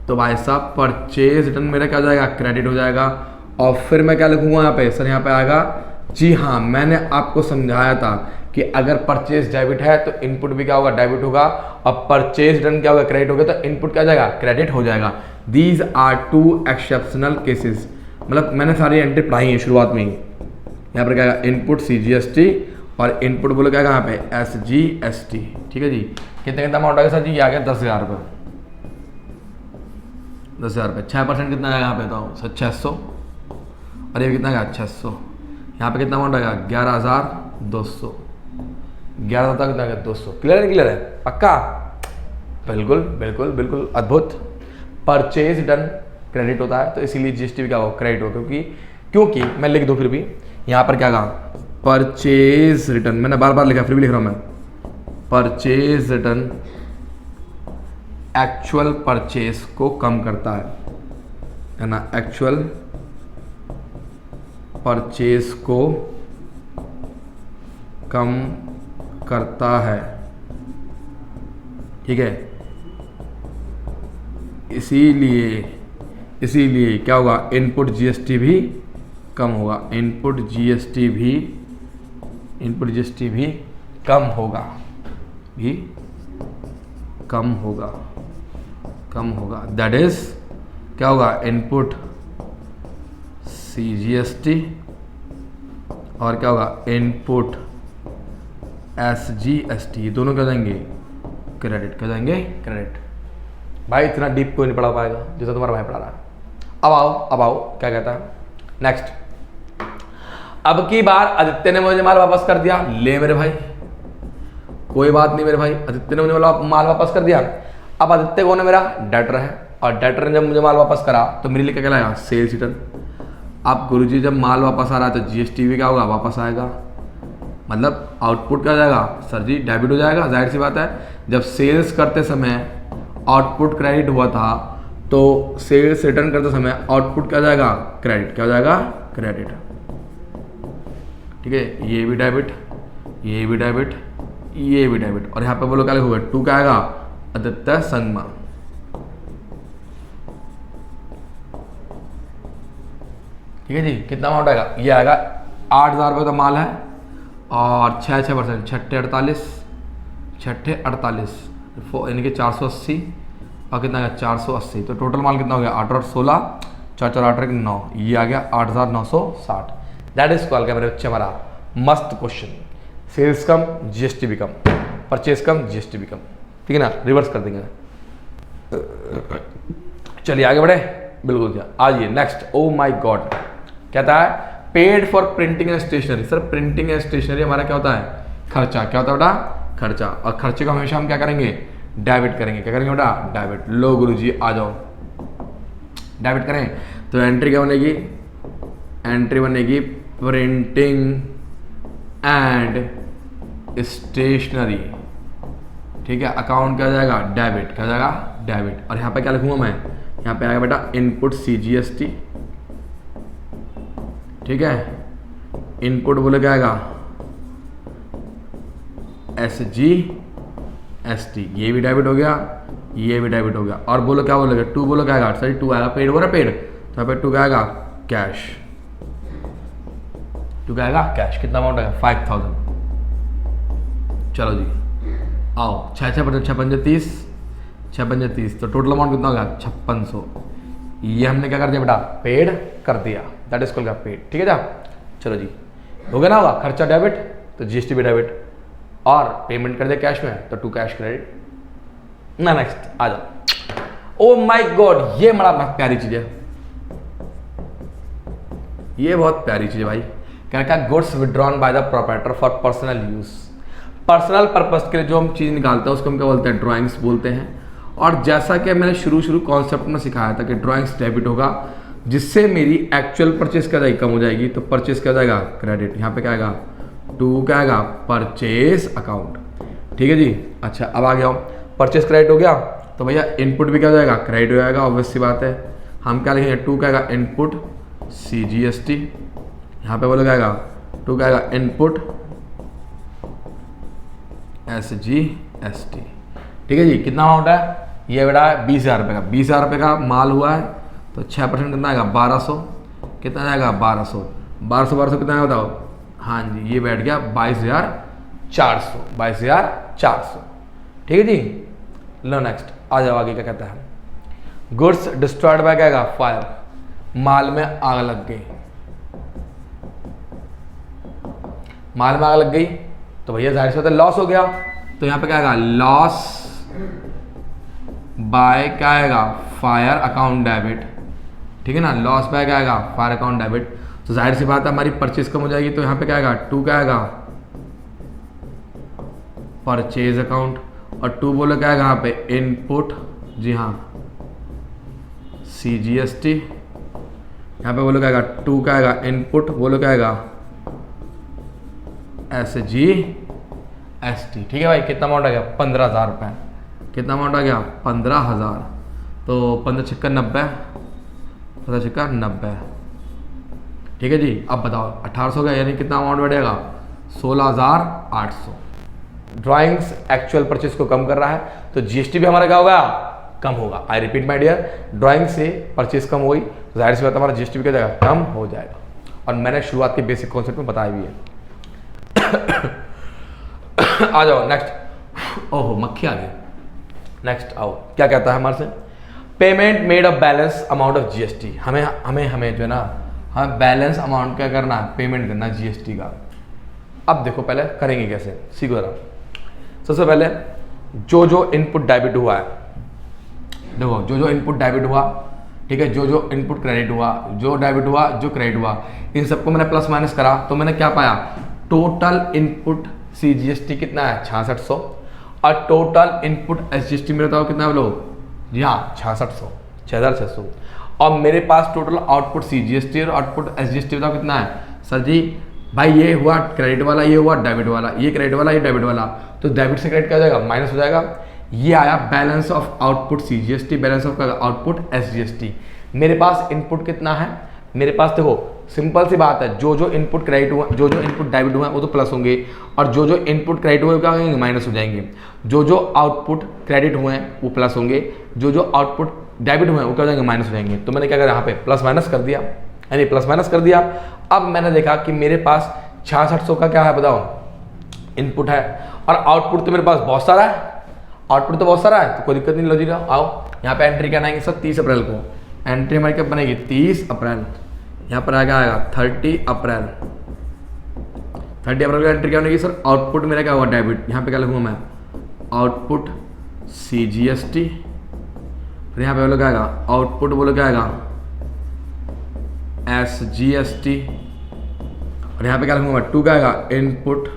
तो भाई साहब परचेज रिटर्न मेरा क्या हो जाएगा क्रेडिट हो जाएगा। और फिर मैं क्या लिखूंगा यहाँ पे सर, यहाँ पे आएगा जी हाँ मैंने आपको समझाया था कि अगर परचेज डेबिट है तो इनपुट भी क्या होगा डेबिट होगा, और परचेज रिटर्न क्या होगा क्रेडिट होगा, तो इनपुट क्या हो जाएगा क्रेडिट हो जाएगा। दीज आर 2 एक्सेप्शनल केसेस, मतलब मैंने सारी एंट्री पढ़ाई है शुरुआत में ही। यहाँ पर क्या है इनपुट CGST और इनपुट बोलो क्या यहाँ पे SGST, ठीक है जी। कितने अमाउंट आ गया सर जी, ये आ गया 10,000 रुपये, 10,000 रुपये। 6% कितना आएगा यहाँ पे बताओ सर 600, और ये कितना आएगा 600। यहाँ पे कितना अमाउंट आएगा 11,200, 11,000 कितना आएगा 200। क्लियर है पक्का, बिल्कुल अद्भुत। परचेज रिटर्न क्रेडिट होता है, तो इसीलिए GST भी क्या हो क्रेडिट हो, क्योंकि मैं लिख दूँ फिर भी यहाँ पर क्या कहा परचेज रिटर्न, मैंने बार लिखा फिर भी लिख रहा हूँ मैं। परचेज रिटर्न एक्चुअल परचेज को कम करता है ना, एक्चुअल परचेज को कम करता है, ठीक है। इसीलिए क्या होगा इनपुट GST भी कम होगा, इनपुट GST भी कम होगा, दैट इज क्या होगा इनपुट CGST और क्या होगा इनपुट SGST, दोनों क्या जाएंगे क्रेडिट, क्या जाएंगे क्रेडिट। भाई इतना डीप कोई नहीं पढ़ा पाएगा जैसा तुम्हारा भाई पढ़ा रहा है। अब आओ क्या कहता है नेक्स्ट। अब की बार आदित्य ने मुझे माल वापस कर दिया, ले मेरे भाई कोई बात नहीं मेरे भाई, आदित्य ने मुझे माल वापस कर दिया। अब आदित्य कौन है, मेरा डेटर है, और डेटर ने जब मुझे माल वापस करा तो मेरे लिए क्या कहलाएगा, सेल्स रिटर्न। अब गुरुजी जब माल वापस आ रहा है तो जीएसटी भी क्या होगा, वापस आएगा, मतलब आउटपुट क्या हो जाएगा सर जी, डेबिट हो जाएगा। जाहिर सी बात है, जब सेल्स करते समय आउटपुट क्रेडिट हुआ था तो सेल्स रिटर्न करते समय आउटपुट क्या हो जाएगा, क्रेडिट, क्या हो जाएगा, क्रेडिट। ठीक है, ये भी डेबिट, ये भी डेबिट, ये भी डेबिट, और यहाँ पे बोलो क्या लिखोगे, 2 क्या आएगा, आदित्य संगमा। ठीक है जी, कितना अमाउंट आएगा, ये आएगा 8,000 रुपये का माल है, और 6% 6 48 यानी कि 480, और कितना आएगा 480, तो टोटल माल कितना हो गया, 8 और 16, 4 4 8 9, ये आ गया 8,960। दैट इज कॉल, क्या मेरे बच्चे हमारा मस्त क्वेश्चन। सेल्स कम जीएसटी भी कम, परचेज कम जीएसटी भी कम, ठीक है ना, रिवर्स कर देंगे। चलिए आगे बढ़े, बिल्कुल क्या, आइए नेक्स्ट। ओ माय गॉड, कहता है paid for printing and stationery. Sir printing and stationery हमारा क्या होता है, खर्चा, क्या होता है बेटा, खर्चा, और खर्चे को हमेशा हम क्या करेंगे, डेबिट करेंगे। क्या करेंगे बेटा, डेबिट। लो गुरुजी आ जाओ, डेबिट करें तो एंट्री क्या बनेगी, एंट्री बनेगी प्रिंटिंग एंड स्टेशनरी। ठीक है, अकाउंट क्या जाएगा, डेबिट, क्या जाएगा, डेबिट। और यहाँ पे क्या लिखूंगा मैं, यहाँ पे आएगा बेटा इनपुट CGST। ठीक है, इनपुट बोले क्या आएगा, SGST, ये भी डेबिट हो गया, ये भी डेबिट हो गया। और बोलो क्या बोलोगे, 2 बोलो क्या आएगा, सॉरी 2 आएगा, पेड बोला पेड, तो यहाँ पे 2 क्या आएगा, कैश, 2 क्या आएगा, कैश। कितना अमाउंट आएगा, 5,000। चलो जी आओ, 6 6 5 30, 6 5 30, तो टोटल अमाउंट कितना होगा, 5600। ये हमने क्या कर दिया बेटा, पेड कर दिया, दैट इज कॉल्ड का पेड। ठीक है जा, चलो जी हो गया ना, होगा खर्चा डेबिट तो जीएसटी भी डेबिट, और पेमेंट कर दिया कैश में तो 2 कैश क्रेडिट ना। नेक्स्ट आ जाओ। ओ माय गॉड, ये बड़ा प्यारी चीज है, ये बहुत प्यारी चीज है भाई। क्या क्या, goods withdrawn by the proprietor for personal use. Personal purpose के लिए जो हम चीज निकालते हैं उसको हम क्या बोलते हैं, ड्राइंग्स बोलते हैं। और जैसा कि मैंने शुरू कॉन्सेप्ट में सिखाया था कि ड्राइंग्स डेबिट होगा, जिससे मेरी एक्चुअल परचेज क्या जाएगी, कम हो जाएगी, तो परचेज क्या जाएगा, क्रेडिट। यहाँ पे क्या आएगा, 2 क्या आएगा, परचेज अकाउंट। ठीक है जी, अच्छा अब आ गया, परचेज क्रेडिट हो गया तो भैया इनपुट भी क्या हो जाएगा, क्रेडिट हो जाएगा, ऑब्वियस सी बात है। हम क्या लिखेंगे, 2 क्या आएगा, इनपुट CGST, यहाँ पे बोलो क्या आएगा, 2 क्या आएगा, इनपुट SGST। ठीक है जी, कितना अमाउंट है, ये बेटा 20,000 रुपये का, 20,000 रुपये का माल हुआ है तो 6% कितना आएगा, 1200, कितना आएगा, 1200 कितना आएगा बताओ, हाँ जी ये बैठ गया 22,400, 22,400। ठीक है जी, लो नेक्स्ट आ जाओ आगे, क्या कहता है, गुड्स डिस्ट्रॉयड बाय क्या आएगा, फायर, माल में आग लग गई, माल में आग लग गई तो भैया जाहिर सी बात है लॉस हो गया, तो यहाँ पे क्या आएगा, लॉस बाय क्या आएगा, फायर अकाउंट डेबिट। ठीक है ना, लॉस बाय क्या आएगा, फायर अकाउंट डेबिट। तो जाहिर सी बात है हमारी परचेज कम हो जाएगी, तो यहाँ पे क्या आएगा, 2 क्या आएगा, परचेज अकाउंट, और 2 बोलो क्या आएगा यहाँ पे, इनपुट, जी हाँ CGST, यहाँ पे बोलो क्या आएगा, 2 क्या आएगा, इनपुट, बोलो क्या आएगा, SGST। ठीक है भाई, कितना अमाउंट आ गया, 15,000 रुपये। कितना अमाउंट आ गया, 15,000, तो 15 छक्का 90, 15 छक्का 90। ठीक है जी, अब बताओ 1800 का, यानी कितना अमाउंट बढ़ेगा, 16,800। ड्राइंग्स एक्चुअल परचेज को कम कर रहा है तो जीएसटी भी हमारा क्या होगा, कम होगा। I repeat my dear, drawing से परचेज कम हो गई तो जाहिर सी बात हमारा जीएसटी भी क्या जाएगा, कम हो जाएगा। और मैंने शुरुआत के बेसिक कॉन्सेप्ट में बताया भी है। आ जाओ नेक्स्ट, ओहो मक्खी आ गई, नेक्स्ट आओ, क्या कहता है हमारे से, payment made of balance amount of GST. हमें जो है ना, हमें बैलेंस अमाउंट क्या करना है, पेमेंट करना जीएसटी का। अब देखो पहले करेंगे कैसे, सीखो जरा। सबसे पहले जो इनपुट डेबिट हुआ है, देखो जो इनपुट डेबिट हुआ ठीक है, जो जो इनपुट क्रेडिट हुआ, जो डेबिट हुआ, जो क्रेडिट हुआ, इन सबको मैंने प्लस माइनस करा तो मैंने क्या पाया, टोटल इनपुट CGST कितना है 6600 और टोटल इनपुट SGST मेरे बताओ कितना है लोग, जी हाँ 6600, 6600। और मेरे पास टोटल आउटपुट CGST और आउटपुट SGST बताओ कितना है, सर जी भाई ये हुआ क्रेडिट वाला, ये हुआ डेबिट वाला, ये क्रेडिट वाला, ये डेबिट वाला, तो डेबिट से क्रेडिट क्या हो जाएगा, माइनस हो जाएगा। ये आया balance of output CGST, balance of output SGST। मेरे पास इनपुट कितना है, मेरे पास देखो सिंपल सी बात है, जो जो इनपुट क्रेडिट हुआ, जो जो इनपुट डेबिट हुआ वो तो प्लस होंगे, और जो जो इनपुट क्रेडिट हुए क्या होंगे, माइनस हो जाएंगे। जो जो आउटपुट क्रेडिट हुए हैं वो प्लस होंगे, जो जो आउटपुट डेबिट हुए हैं वो क्या हो जाएंगे, माइनस हो जाएंगे। तो मैंने क्या करा यहाँ पे प्लस माइनस कर दिया, यानी प्लस माइनस कर दिया। अब मैंने देखा कि मेरे पास 6600 का क्या है बताओ, इनपुट है, और आउटपुट तो मेरे पास बहुत सारा है, आउटपुट तो बहुत सारा है, तो कोई दिक्कत नहीं। लो जी आओ, यहाँ पे एंट्री क्या बनाएंगे सर, 30 अप्रैल को एंट्री हमारी कब बनेगी, 30 अप्रैल। यहाँ पर आएगा 30 अप्रैल, 30 अप्रैल का एंट्री क्या बनेगी सर, आउटपुट मेरा क्या हुआ डेबिट, यहाँ पे क्या लिखूंगा मैं, आउटपुट CGST, फिर यहाँ पे बोलो क्या आएगा, आउटपुट बोलो क्या आएगा SGST, और यहाँ पे क्या लिखूंगा मैं 2 क्या आएगा, इनपुट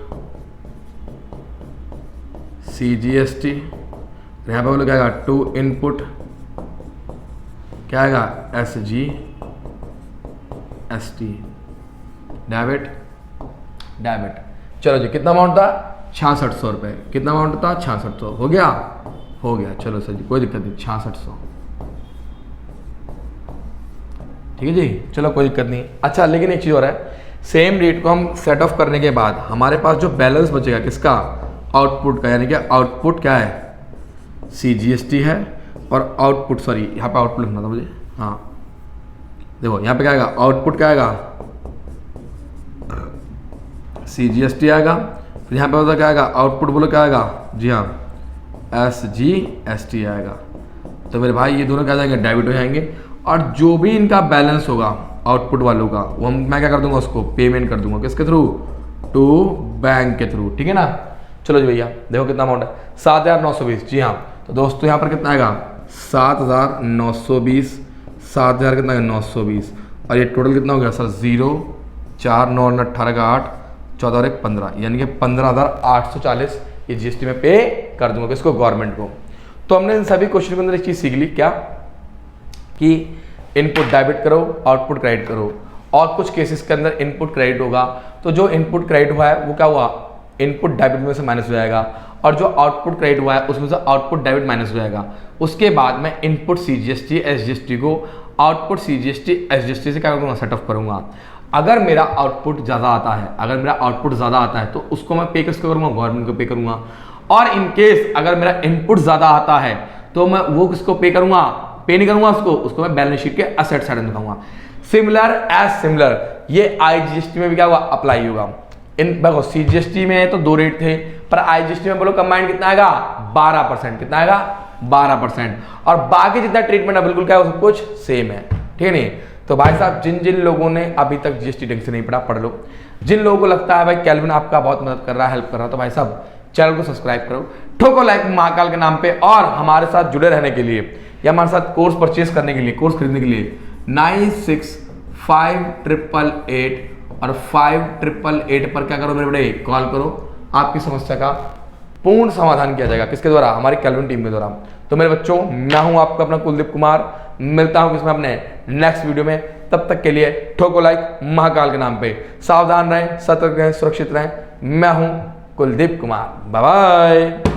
CGST, यहाँ पे बोलो क्या आएगा 2 इनपुट क्या आएगा SGST, डेबिट डेबिट। चलो जी कितना अमाउंट था 6600 रुपये, कितना अमाउंट था 6600, हो गया हो गया, चलो सर जी कोई दिक्कत नहीं, 6600 ठीक है जी, चलो कोई दिक्कत नहीं। अच्छा लेकिन एक चीज़ और है, सेम रेट को हम सेट ऑफ करने के बाद हमारे पास जो बैलेंस बचेगा किसका, आउटपुट का, यानी कि आउटपुट क्या है CGST है, और आउटपुट सॉरी यहाँ पे आउटपुट लिखना था मुझे, हाँ देखो यहाँ पे क्या आएगा, आउटपुट क्या आएगा CGST आएगा, फिर यहाँ पे होता क्या आएगा, आउटपुट बोलो क्या आएगा, जी हाँ SGST आएगा। तो मेरे भाई ये दोनों क्या जाएंगे, डेबिट हो जाएंगे, और जो भी इनका बैलेंस होगा आउटपुट वालों का वो मैं क्या कर दूंगा, उसको पेमेंट कर दूंगा, किसके थ्रू, टू बैंक के थ्रू, ठीक है ना। चलो जी भैया देखो कितना अमाउंट है, 7920, जी हाँ। तो दोस्तों यहाँ पर कितना आएगा 7920, 7000 कितना है 920, और ये टोटल कितना हो गया सर 0 4 9 18 का 8 14 और 1 15, यानी कि 15,840 ये GST में पे कर दूंगा किसको, गवर्नमेंट को। तो हमने इन सभी क्वेश्चन के अंदर एक चीज़ सीख ली क्या, कि इनपुट डेबिट करो आउटपुट क्रेडिट करो, और कुछ केसेस के अंदर इनपुट क्रेडिट होगा तो जो इनपुट क्रेडिट हुआ है वो क्या हुआ, इनपुट डेबिट में से माइनस हो जाएगा, और जो आउटपुट क्रेडिट हुआ है उसमें से आउटपुट डेबिट माइनस हो जाएगा। उसके बाद मैं इनपुट CGST SGST को आउटपुट CGST SGST से क्या करूँगा, सेट ऑफ करूँगा। अगर मेरा आउटपुट ज़्यादा आता है, अगर मेरा आउटपुट ज़्यादा आता है तो उसको मैं पे किसको करूँगा, गवर्नमेंट को पे करूँगा। और इन केस अगर मेरा इनपुट ज़्यादा आता है तो मैं वो किसको पे करूँगा, पे नहीं करूँगा उसको मैं बैलेंस शीट के असेट साइड में दिखाऊंगा। सिमिलर एज सिमिलर ये IGST में भी क्या हुआ, अप्लाई होगा। इन देखो CGST में तो 2 रेट थे, पर IGST में बोलो कंबाइंड कितना आएगा 12%, कितना आएगा 12%, और बाकी जितना ट्रीटमेंट है बिल्कुल क्या है, सब कुछ सेम है, ठीक है नहीं। तो भाई साहब जिन जिन लोगों ने अभी तक GST ढंग से नहीं पढ़ा पढ़ लो, जिन लोगों को लगता है भाई कैल्विन आपका बहुत मदद कर रहा है, हेल्प कर रहा है, तो भाई साहब चैनल को सब्सक्राइब करो, ठोको लाइक महाकाल के नाम पे, और हमारे साथ जुड़े रहने के लिए या हमारे साथ कोर्स परचेज करने के लिए, कोर्स खरीदने के लिए 965888 और 5888 पर क्या करो मेरे बड़े, कॉल करो, आपकी समस्या का पूर्ण समाधान किया जाएगा, किसके द्वारा, हमारी कैल्विन टीम के द्वारा। तो मेरे बच्चों मैं हूं आपका अपना कुलदीप कुमार, मिलता हूं किसमें अपने नेक्स्ट वीडियो में, तब तक के लिए ठोको लाइक महाकाल के नाम पे, सावधान रहें, सतर्क रहें, सुरक्षित रहें। मैं हूं कुलदीप कुमार, बाय बाय।